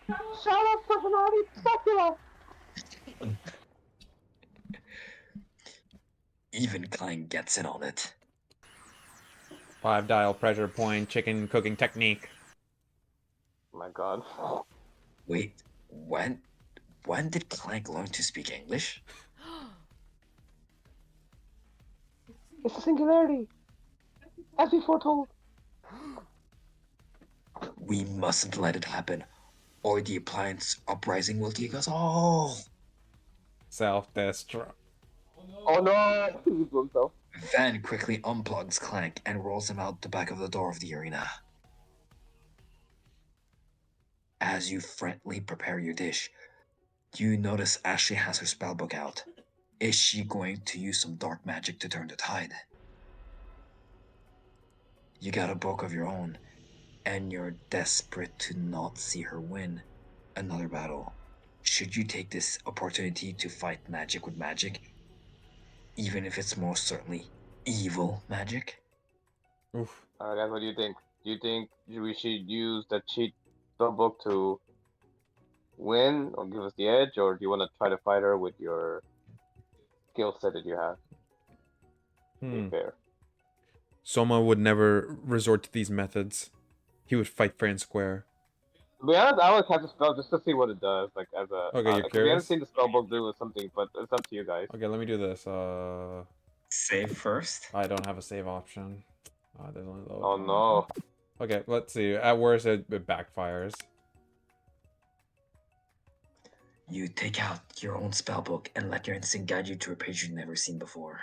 Shut up, personality specula! Even Klein gets in on it. 5-dial pressure point chicken cooking technique. Oh my god. Wait, when did Clank learn to speak English? It's a singularity! As we foretold. We mustn't let it happen, or the appliance uprising will take us all. Self-destruct. Oh no! He blew himself. Van quickly unplugs Clank and rolls him out the back of the door of the arena. As you frantically prepare your dish, you notice Ashley has her spellbook out. Is she going to use some dark magic to turn the tide? You got a book of your own, and you're desperate to not see her win another battle. Should you take this opportunity to fight magic with magic, even if it's most certainly evil magic? Oof. Alright guys, what do you think? Do you think we should use the cheat spellbook to win or give us the edge, or do you want to try to fight her with your skill set that you have? Be fair. Soma would never resort to these methods. He would fight fair and square. To be honest, I would cast a spell just to see what it does, like as a. Okay, you're Because we haven't curious? seen the spellbook do something, but it's up to you guys. Okay, let me do this. Save first. I don't have a save option. There's only load. Oh no! Okay, let's see. At worst, it backfires. You take out your own spellbook and let your instinct guide you to a page you've never seen before.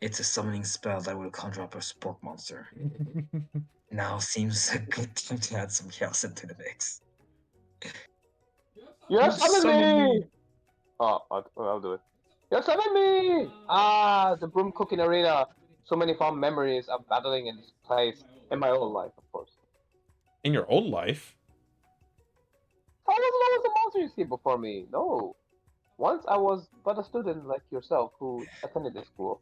It's a summoning spell that will conjure up a spork monster. Now seems a good time to add some chaos into the mix. You summon summon me! me! Oh, I'll do it. You summon me! Ah, the broom cooking arena. So many fond memories of battling in this place in my own life, of course. In your old life? I wasn't always the monster you see before me. No. Once I was but a student like yourself who attended this school.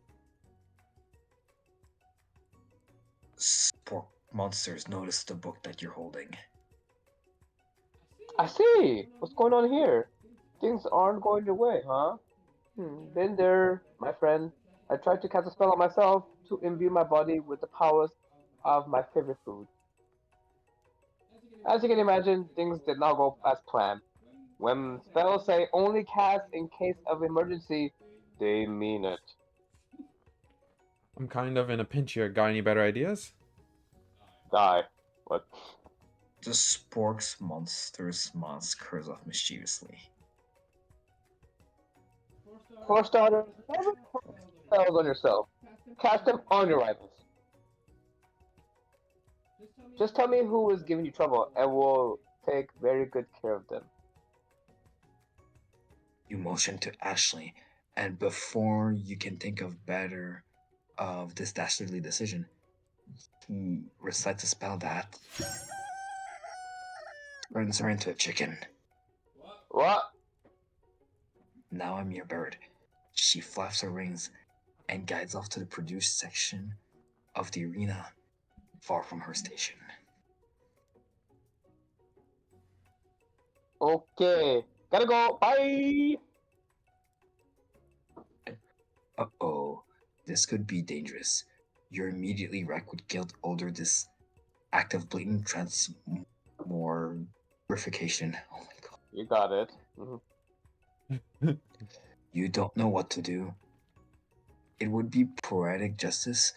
Spork monsters notice the book that you're holding. I see. What's going on here? Things aren't going your way, huh? Been there, my friend. I tried to cast a spell on myself to imbue my body with the powers of my favorite food. As you can imagine, things did not go as planned. When spells say only cast in case of emergency, they mean it. I'm kind of in a pinch here. Got any better ideas? Die. What? The spork's monster's smile curls off mischievously. For starters, never cast spells on yourself. Cast them on your rivals. Just tell me who is giving you trouble, and we'll take very good care of them. You motion to Ashley, and before you can think of better of this dastardly decision, he recites a spell that turns her into a chicken. What? Now I'm your bird. She flaps her wings and guides off to the produced section of the arena, far from her station. Okay. Gotta go. Bye. Uh-oh, this could be dangerous. You're immediately racked with guilt over this act of blatant transmogrification. Oh my god. You got it. You don't know what to do. It would be poetic justice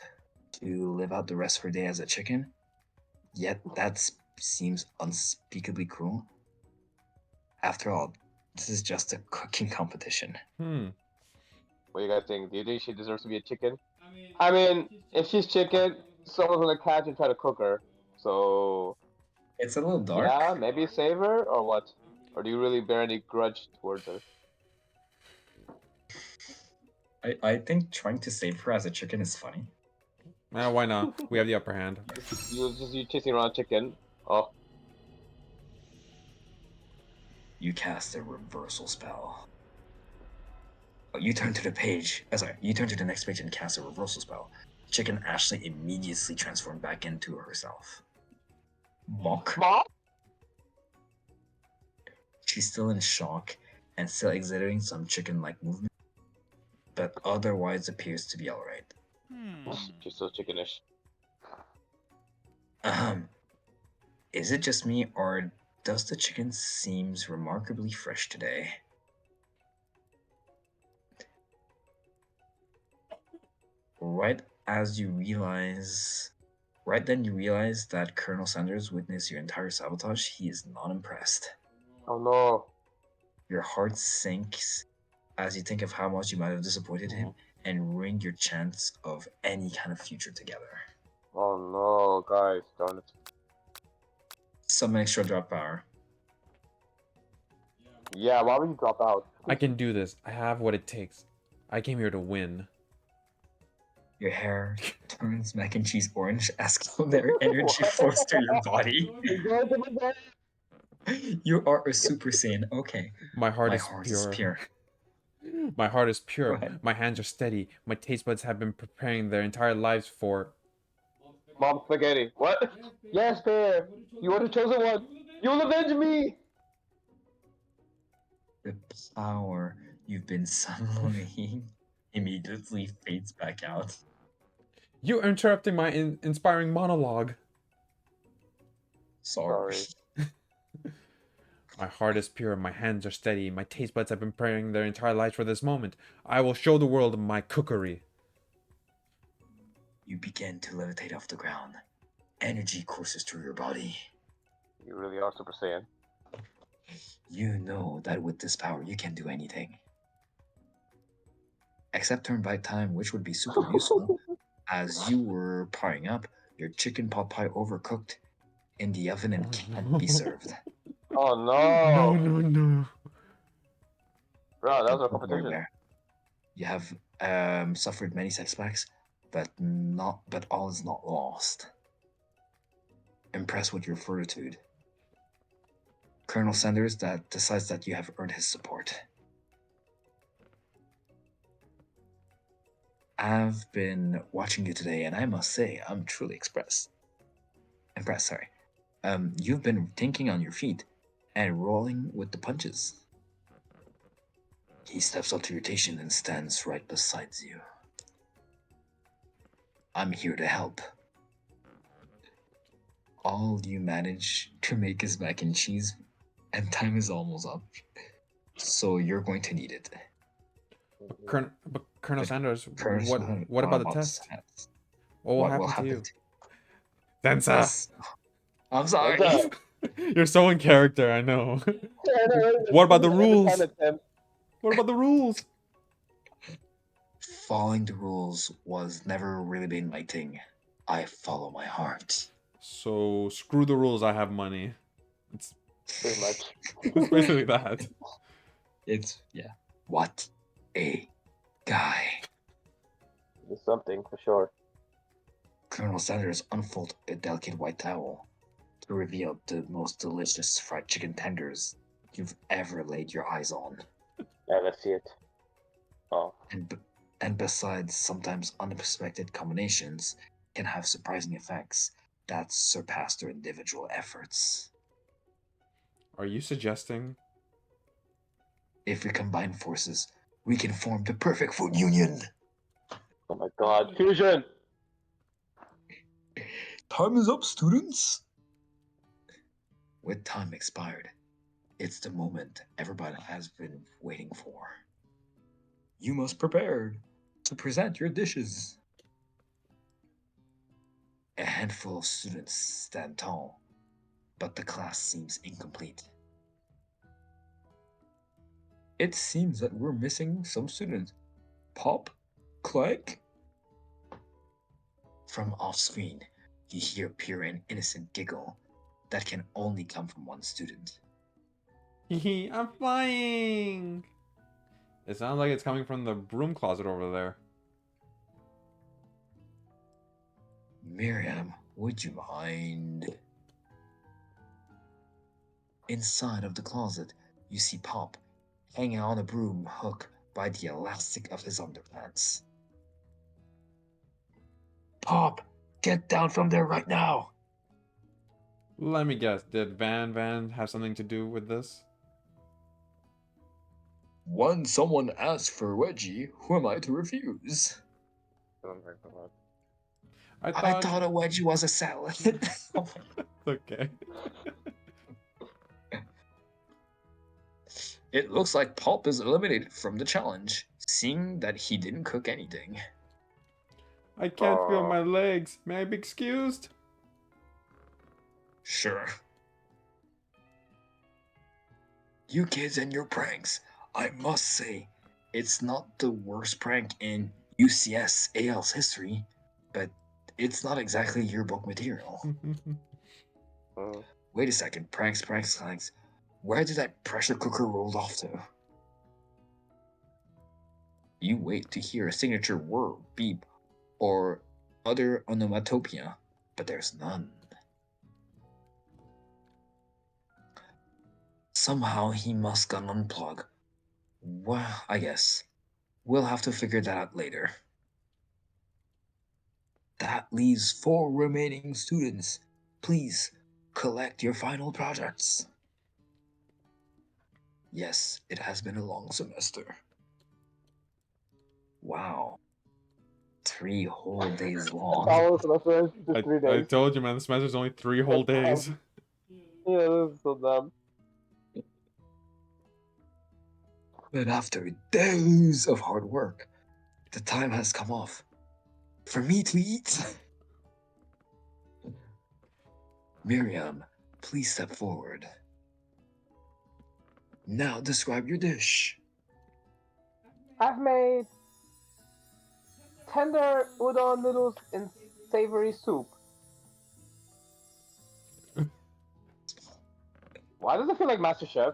to live out the rest of her day as a chicken, yet that seems unspeakably cruel. After all, this is just a cooking competition. What do you guys think? Do you think she deserves to be a chicken? I mean, if she's chicken, someone's gonna catch and try to cook her. So, It's a little dark. yeah, maybe save her or what? Or do you really bear any grudge towards her? I think trying to save her as a chicken is funny. Why not? We have the upper hand. You chasing around chicken. Oh, You cast a reversal spell. Oh, you turn to the page. Sorry, you turn to the next page and cast a reversal spell. Chicken Ashley immediately transformed back into herself. Mock. Mom? She's still in shock and still exhibiting some chicken-like movement, but otherwise appears to be alright. She's so chickenish. Is it just me, or does the chicken seems remarkably fresh today? Right then you realize that Colonel Sanders witnessed your entire sabotage. He is not impressed. Oh no. Your heart sinks as you think of how much you might have disappointed him and ruined your chance of any kind of future together. Oh no, guys, darn it. Some extra drop power. Yeah, why would you drop out? I can do this. I have what it takes. I came here to win. Your hair turns mac and cheese orange as their energy flows through your body. You are a Super Saiyan. Okay. My heart My is heart pure. is pure. My heart is pure. Go ahead. My hands are steady. My taste buds have been preparing their entire lives for. Mom spaghetti. What? Yes, fair. You are the chosen one. You will avenge me. The power you've been summoning immediately fades back out. You are interrupting my inspiring monologue. Sorry. My heart is pure. My hands are steady. My taste buds have been preparing their entire lives for this moment. I will show the world my cookery. You begin to levitate off the ground. Energy courses through your body. You really are Super Saiyan. You know that with this power you can do anything. Except turn back time, which would be super useful. As you were powering up, your chicken pot pie overcooked in the oven and can't be served. Oh no. No. Bro, that was our Don't worry, competition. Bear. You have suffered many setbacks, but all is not lost. Impressed with your fortitude. Colonel Sanders decides that you have earned his support. I've been watching you today, and I must say, I'm truly impressed, sorry. You've been thinking on your feet and rolling with the punches. He steps up to your station and stands right beside you. I'm here to help. All you manage to make is mac and cheese, and time is almost up. So you're going to need it. Colonel Sanders, Colonel what about the Sanders, test? What will happen to you? to Tensa! Yes. I'm sorry. Tensa. You're so in character, I know. What about the rules? What about the rules? Following the rules was never really been my thing. I follow my heart. So, screw the rules, I have money. It's Pretty much. basically that. Yeah. What a guy. It's something for sure. Colonel Sanders unfolded a delicate white towel to reveal the most delicious fried chicken tenders you've ever laid your eyes on. Yeah, let's see it. Oh. And besides, sometimes unexpected combinations can have surprising effects that surpass their individual efforts. Are you suggesting? If we combine forces, we can form the perfect food union. Oh my god. Fusion! Time is up, students. With time expired, it's the moment everybody has been waiting for. You must prepare to present your dishes. A handful of students stand tall, but the class seems incomplete. It seems that we're missing some students. Pop? Clank? From off-screen, you hear pure and innocent giggle that can only come from one student. Hehe, I'm flying! It sounds like it's coming from the broom closet over there. Miriam, would you mind? Inside of the closet, you see Pop hanging on a broom hook by the elastic of his underpants. Pop, get down from there right now! Let me guess, did Van have something to do with this? When someone asks for a wedgie, who am I to refuse? Oh my god. I I thought. thought a wedgie was a salad. Okay. It looks like Pop is eliminated from the challenge, seeing that he didn't cook anything. I can't feel my legs. May I be excused? Sure. You kids and your pranks. I must say, it's not the worst prank in UCS AL's history, but it's not exactly yearbook material. Wait a second, pranks. Where did that pressure cooker roll off to? You wait to hear a signature whir, beep, or other onomatopoeia, but there's none. Somehow he must got unplug. Well, I guess. We'll have to figure that out later. That leaves 4 remaining students. Please, collect your final projects. Yes, it has been a long semester. Wow. 3 whole days long. All semester is just 3 I days. told you, man, the semester's only 3 whole days. Yeah, this is so dumb. But after days of hard work, the time has come off for me to eat. Miriam, please step forward. Now describe your dish. I've made tender udon noodles in savory soup. Why does it feel like MasterChef?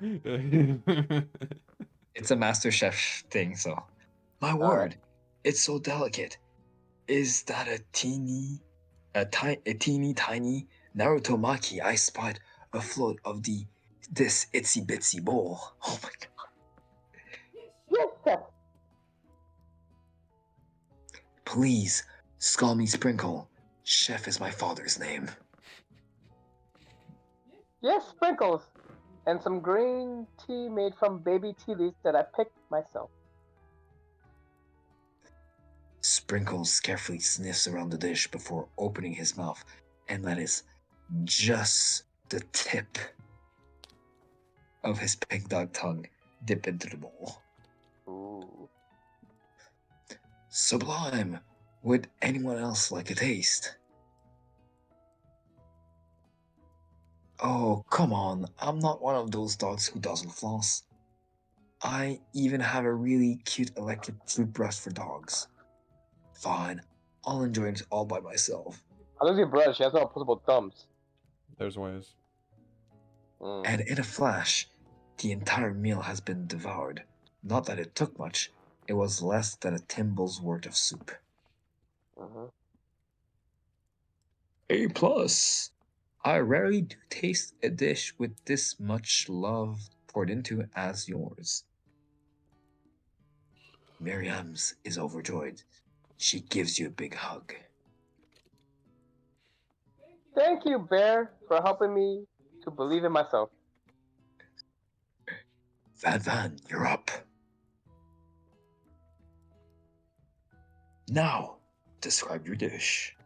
It's a MasterChef thing, so. My word, it's so delicate. Is that a teeny tiny Naruto Maki I spot afloat of this itsy bitsy bowl? Oh my god. Yes, chef. Please, call me Sprinkle. Chef is my father's name. Yes, sprinkles. And some green tea made from baby tea leaves that I picked myself. Sprinkles carefully sniffs around the dish before opening his mouth and letting just the tip of his pink dog tongue dip into the bowl. Ooh. Sublime. Would anyone else like a taste? Oh, come on. I'm not one of those dogs who doesn't floss. I even have a really cute electric toothbrush for dogs. Fine. I'll enjoy it all by myself. How does he brush? He has no opposable thumbs. There's ways. And in a flash, the entire meal has been devoured. Not that it took much, it was less than a timble's worth of soup. A plus. I rarely do taste a dish with this much love poured into as yours. Miriam's is overjoyed. She gives you a big hug. Thank you, Bear, for helping me to believe in myself. Van, you're up. Now, describe your dish.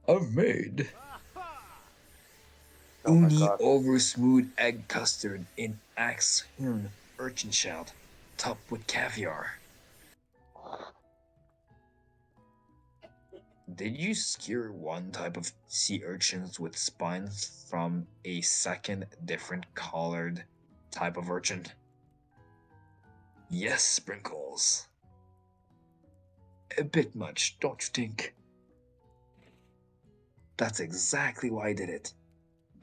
I've made uni over smooth egg custard in axe horn urchin shell, topped with caviar. Did you skewer one type of sea urchins with spines from a second different colored type of urchin? Yes, Sprinkles. A bit much, don't you think? That's exactly why I did it.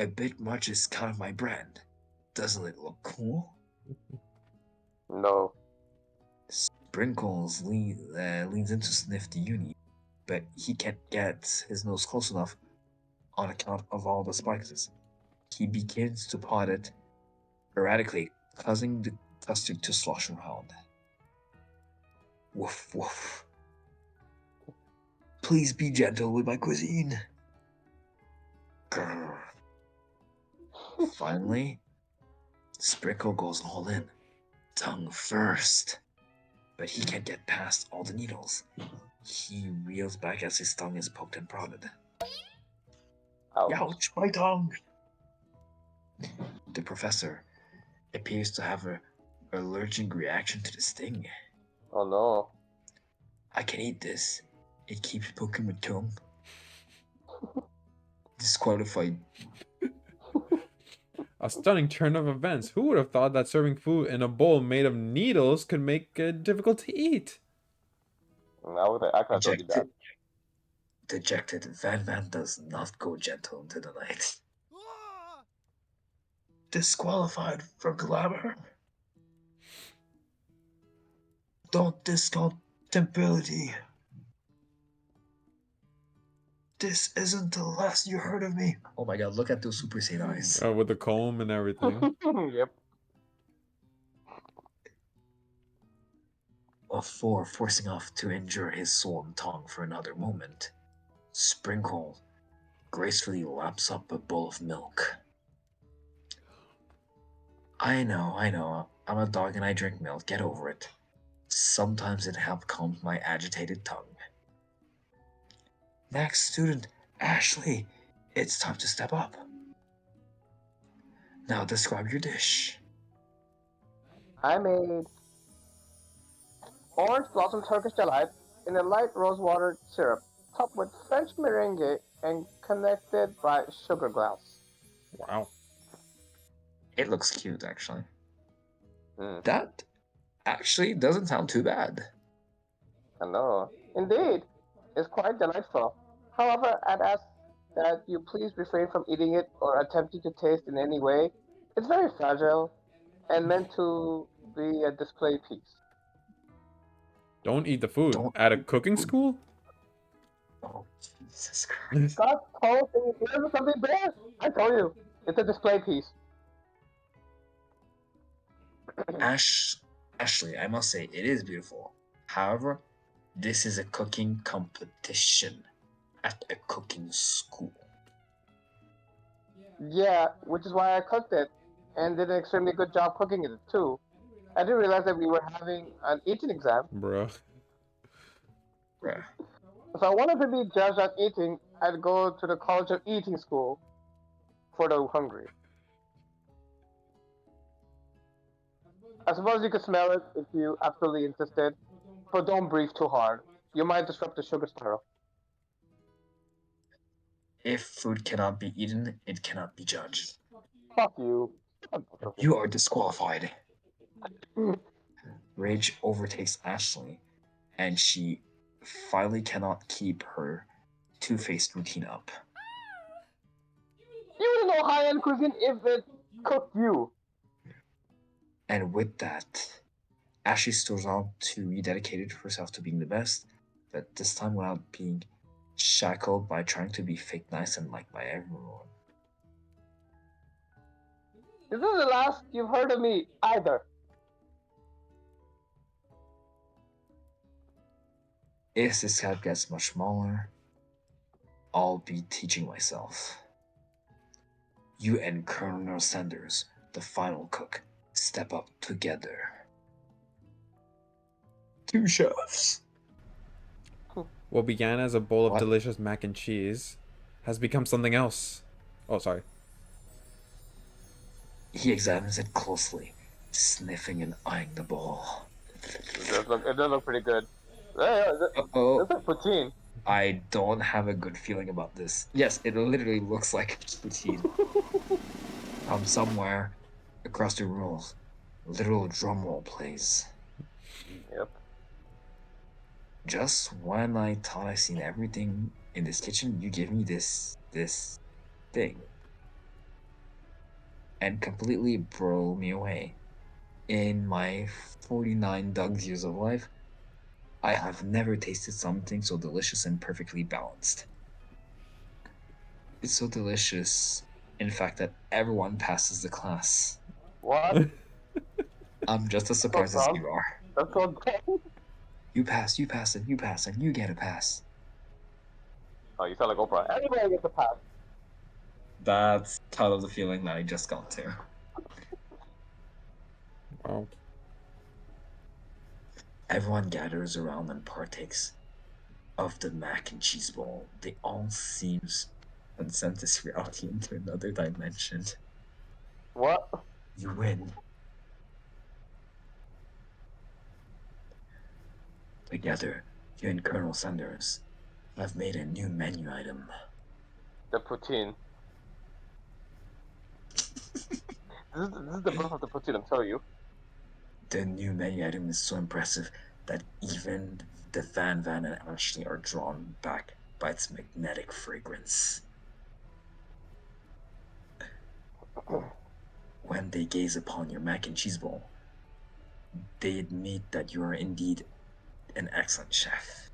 A bit much is kind of my brand. Doesn't it look cool? No. Sprinkles leans in to sniff the uni, but he can't get his nose close enough on account of all the spices. He begins to pot it erratically, causing the custard to slosh around. Woof woof. Please be gentle with my cuisine. Grr. Finally, Sprinkle goes all in. Tongue first. But he can't get past all the needles. He reels back as his tongue is poked and prodded. Ouch. Ouch, my tongue! The professor appears to have an allergic reaction to the sting. Oh no. I can eat this. It keeps poking my tongue. Disqualified. A stunning turn of events. Who would have thought that serving food in a bowl made of needles could make it difficult to eat? I could have told you that. Dejected, Van does not go gentle into the night. Disqualified for glamour? Don't discount ability. This isn't the last you heard of me. Oh my god, look at those Super Saiyan eyes. With the comb and everything. Yep. Before forcing off to endure his swollen tongue for another moment, Sprinkle gracefully laps up a bowl of milk. I know, I'm a dog and I drink milk, get over it. Sometimes it helps calm my agitated tongue. Next student, Ashley, it's time to step up. Now describe your dish. I made orange blossom Turkish delight in a light rose water syrup, topped with French meringue and connected by sugar glass. Wow. It looks cute, actually. Mm. That actually doesn't sound too bad. I know. Indeed, it's quite delightful. However, I'd ask that you please refrain from eating it or attempting to taste in any way. It's very fragile and meant to be a display piece. Don't eat the food. Don't At a eat cooking food. school? Oh, Jesus Christ. God's whole thing is something bad. I told you, it's a display piece. Ashley, I must say, it is beautiful. However, this is a cooking competition at a cooking school. Yeah, which is why I cooked it and did an extremely good job cooking it too. I didn't realize that we were having an eating exam. Bruh. Bruh. If I wanted to be judged on eating, I'd go to the College of Eating School for the hungry. I suppose you could smell it if you absolutely insisted, but don't breathe too hard. You might disrupt the sugar spiral. If food cannot be eaten, it cannot be judged. Fuck you. You are disqualified. Rage overtakes Ashley, and she finally cannot keep her two-faced routine up. You wouldn't know high-end cuisine if it cooked you. And with that, Ashley stores on to rededicate herself to being the best, but this time without being shackled by trying to be fake nice and liked by everyone. This is the last you've heard of me, either. If this cat gets much smaller, I'll be teaching myself. You and Colonel Sanders, the final cook, step up together. Two chefs. What began as a bowl of What? delicious mac and cheese has become something else. Oh, sorry. He examines it closely, sniffing and eyeing the bowl. It does look pretty good. Uh-oh. It's like poutine. I don't have a good feeling about this. Yes, it literally looks like poutine. From somewhere across the room, a literal drum roll plays. Yep. Just when I thought I seen everything in this kitchen, you give me this thing. And completely blow me away. In my 49 Doug's years of life, I have never tasted something so delicious and perfectly balanced. It's so delicious, in fact, that everyone passes the class. What? I'm just as So surprised as dumb. you are. That's so dumb. You pass, and you pass, and you get a pass. Oh, you sound like Oprah. Everybody gets a pass. That's kind of the feeling that I just got to. Wow. Everyone gathers around and partakes of the mac and cheese bowl. They all seems transcend this reality into another dimension. What? You win. Together, you and Colonel Sanders have made a new menu item. The poutine. This is the birth of the poutine, I'm telling you. The new menu item is so impressive that even the Van and Ashley are drawn back by its magnetic fragrance. When they gaze upon your mac and cheese bowl, they admit that you are indeed an excellent chef.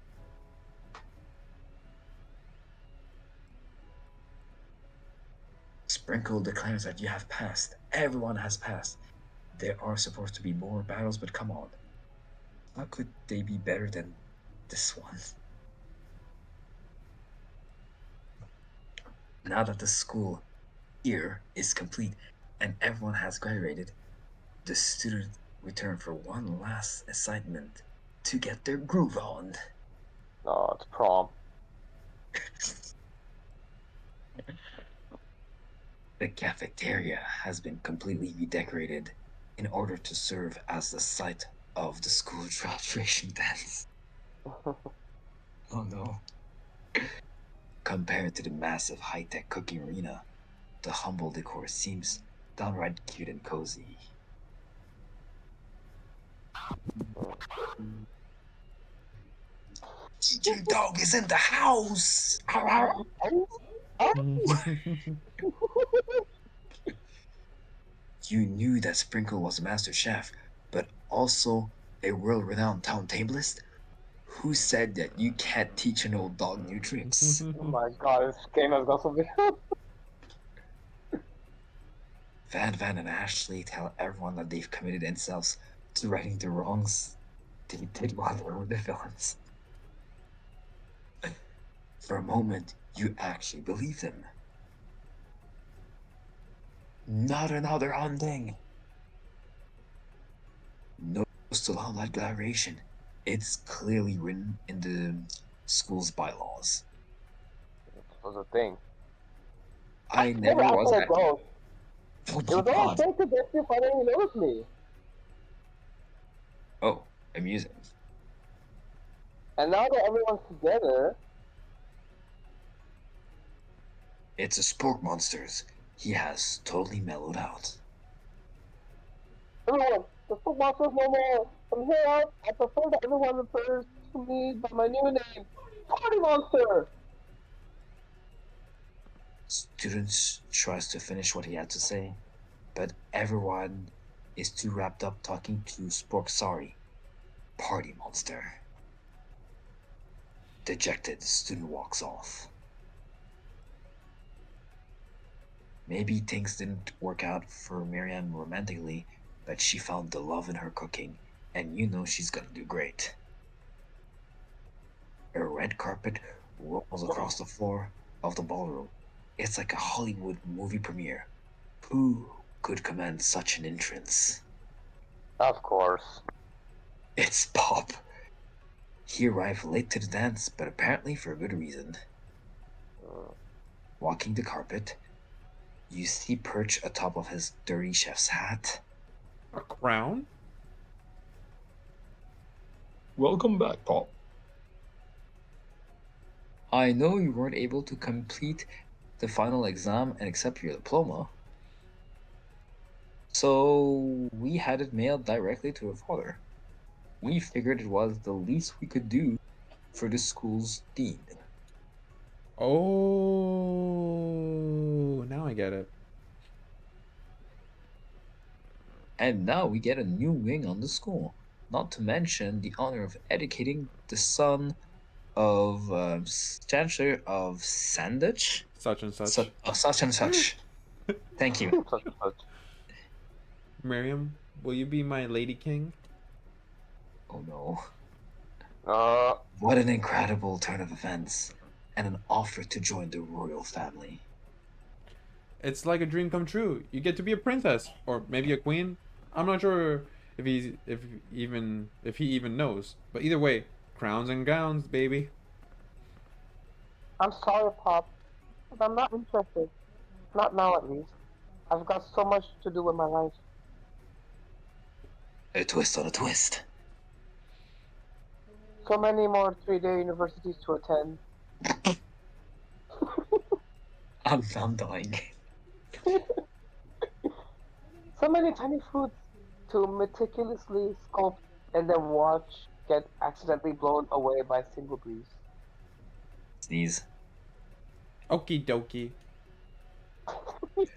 Sprinkle declares that you have passed. Everyone has passed. There are supposed to be more battles, but come on. How could they be better than this one? Now that the school year is complete and everyone has graduated, the students return for one last assignment to get their groove on. No, it's prom. The cafeteria has been completely redecorated in order to serve as the site of the school graduation dance. Oh no. Compared to the massive high-tech cooking arena, the humble decor seems downright cute and cozy. Teacher Dog is in the house! Arr, arr. You knew that Sprinkle was a master chef, but also a world-renowned tablist? Who said that you can't teach an old dog new tricks? Oh my god, this game has got something. Van and Ashley tell everyone that they've committed themselves to righting the wrongs they did while they were the villains. For a moment, you actually believe them. Not another hunting! No Stallone declaration. It's clearly written in the school's bylaws. This was a thing. I Never never asked was for a at. ghost. Oh, It you was all God. fake to get you finally noticed me. Oh, amusing. And now that everyone's together, It's a Spork Monsters. He has totally mellowed out. everyone, the football is no more. From here out, I prefer that everyone refers to me by my new name, Party Monster. Students tries to finish what he had to say, but everyone is too wrapped up talking to Spork Sorry, Party Monster. Dejected, the student walks off. Maybe things didn't work out for Marianne romantically, but she found the love in her cooking, and you know she's gonna do great. A red carpet rolls across the floor of the ballroom. It's like a Hollywood movie premiere. Who could command such an entrance? Of course. It's Pop. He arrived late to the dance, but apparently for a good reason. Walking the carpet, you see perched atop of his dirty chef's hat. A crown? Welcome back, Pop. I know you weren't able to complete the final exam and accept your diploma, so we had it mailed directly to your father. We figured it was the least we could do for the school's dean. Oh, now I get it. And now we get a new wing on the school. not to mention the honor of educating the son of Chancellor of Sandwich, Such and such. such and such. Thank you. Such and such. Miriam, will you be my lady king? Oh no. Uh, What an incredible turn of events, and an offer to join the royal family. It's like a dream come true. You get to be a princess, or maybe a queen. I'm not sure if he even knows. But either way, crowns and gowns, baby. I'm sorry, Pop, but I'm not interested. Not now, at least. I've got so much to do with my life. A twist on a twist. So many more 3-day universities to attend. I'm dying. So many tiny fruits to meticulously sculpt and then watch get accidentally blown away by a single breeze. Sneeze. Okie dokie.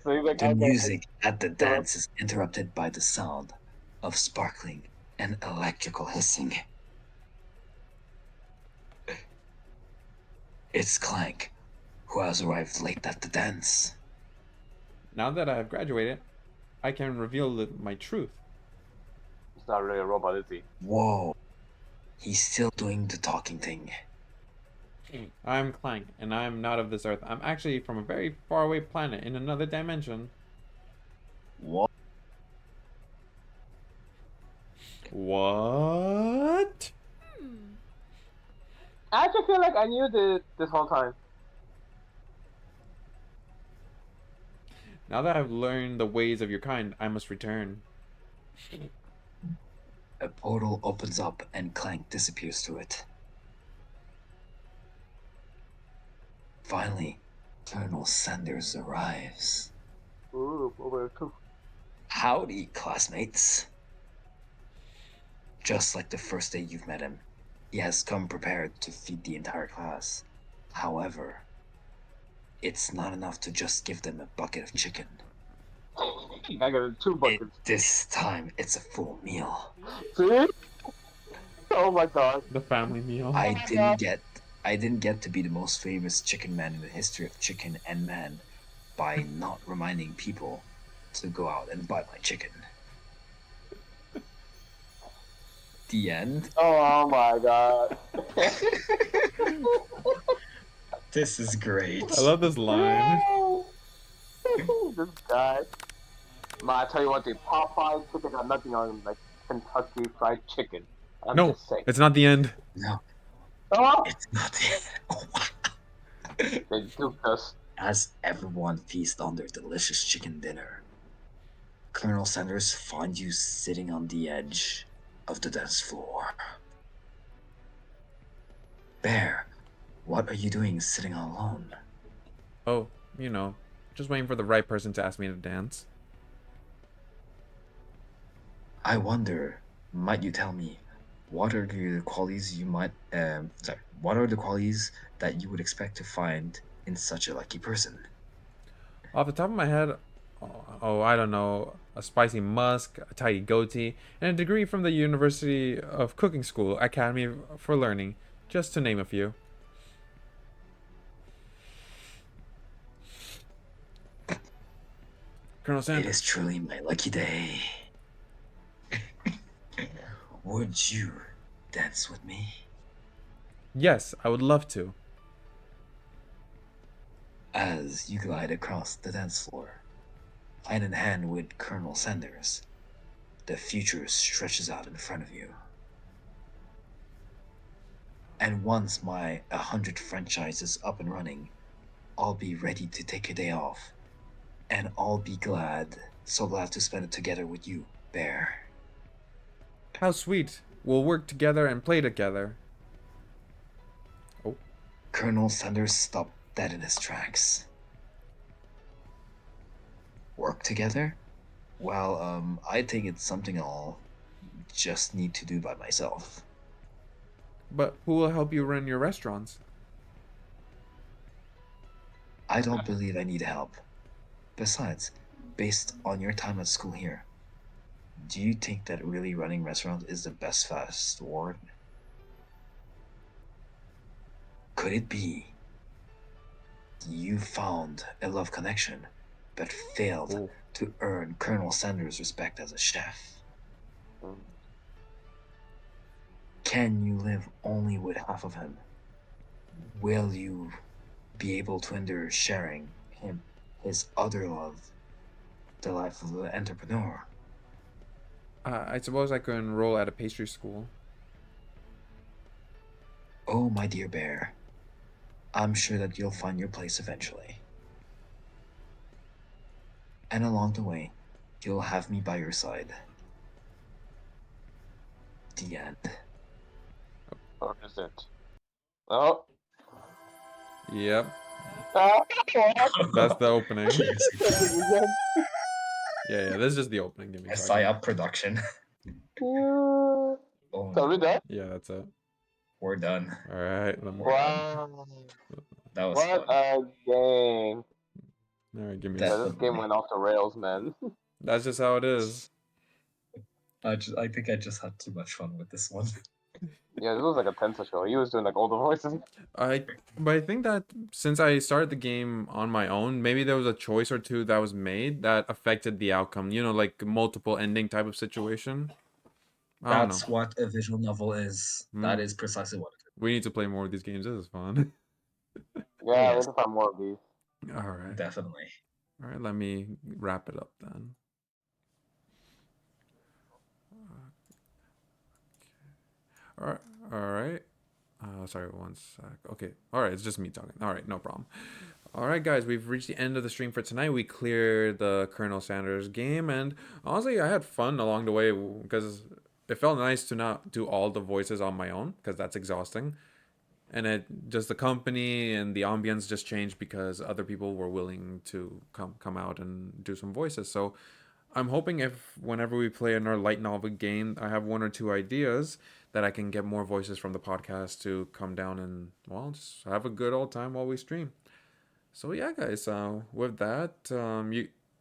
So he's like, The okay, music at the give up. dance is interrupted by the sound of sparkling and electrical hissing. It's Clank, who has arrived late at the dance. Now that I have graduated, I can reveal my truth. He's not really a robot, is he? Whoa. He's still doing the talking thing. I'm Clank, and I'm not of this earth. I'm actually from a very faraway planet in another dimension. What? What? I actually feel like I knew this whole time. Now that I've learned the ways of your kind, I must return. A portal opens up and Clank disappears through it. Finally, Colonel Sanders arrives. Ooh, over two. Howdy, classmates. Just like the first day you've met him, he has come prepared to feed the entire class. However, it's not enough to just give them a bucket of chicken. I got 2 buckets. This time, it's a full meal. See? Oh my god. The family meal. I didn't get to be the most famous chicken man in the history of chicken and man by not reminding people to go out and buy my chicken. The end. Oh my god. This is great. I love this line. This guy. Man, I tell you what, the Popeye chicken got nothing on like Kentucky Fried Chicken. I'm No, just saying. it's not the end. No, Oh, it's not. they duped us. As everyone feasts on their delicious chicken dinner, Colonel Sanders finds you sitting on the edge of the dance floor. Bear, what are you doing sitting alone? Oh, just waiting for the right person to ask me to dance. I wonder, might you tell me, what are the qualities what are the qualities that you would expect to find in such a lucky person? Off the top of my head, I don't know, a spicy musk, a tidy goatee, and a degree from the University of Cooking School Academy for Learning, just to name a few. Colonel It Sanders. is truly my lucky day. Would you dance with me? Yes, I would love to. As you glide across the dance floor, hand in hand with Colonel Sanders, the future stretches out in front of you. And once my 100 franchise is up and running, I'll be ready to take a day off. And I'll be so glad to spend it together with you, Bear. How sweet. We'll work together and play together. Oh. Colonel Sanders stopped dead in his tracks. Work together? Well, I think it's something I'll just need to do by myself. But who will help you run your restaurants? I don't believe I need help. Besides, based on your time at school here, Do you think that really running restaurant is the best fast word? Could it be you found a love connection but failed Oh. to earn Colonel Sanders' respect as a chef? Mm. Can you live only with half of him? Will you be able to endure sharing him his other love, the life of the entrepreneur? I suppose I could enroll at a pastry school. Oh, my dear bear, I'm sure that you'll find your place eventually. And along the way, you'll have me by your side. The end. Or is it? Oh. Yep, Ah, that's the opening. what? Yeah, this is just the opening. Give me a A second. psyop production. So Oh, are we done? Yeah, that's it. we're done. All right, let me. Wow. That was What fun. a game. All right, give me. Yeah, A, this game went off the rails, man. that's just how it is. I think I just had too much fun with this one. Yeah, this was like a Tensa show. He was doing like all the voices. But I think that since I started the game on my own, maybe there was a choice or two that was made that affected the outcome. You know, like multiple ending type of situation. I don't know. That's what a visual novel is. That is precisely what it is. We need to play more of these games. This is fun. Yeah, we yes. need to find more of these. All right. Definitely. All right, let me wrap it up then. All right. All right. Sorry, one sec. Okay. All right, it's just me talking. All right, no problem. All right, guys, we've reached the end of the stream for tonight. We cleared the Colonel Sanders game, and honestly, I had fun along the way because it felt nice to not do all the voices on my own because that's exhausting. And it just the company and the ambience just changed because other people were willing to come out and do some voices. So I'm hoping if whenever we play another light novel game, I have one or two ideas that I can get more voices from the podcast to come down and well, just have a good old time while we stream. So yeah, guys. With that,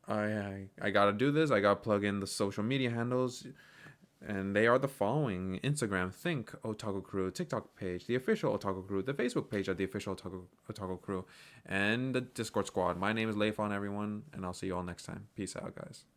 I gotta do this. I gotta plug in the social media handles, and they are the following: Instagram, Think Otaku Crew, TikTok page, the official Otaku Crew, the Facebook page at the official Otaku Crew, and the Discord squad. My name is Layfon, everyone, and I'll see you all next time. Peace out, guys.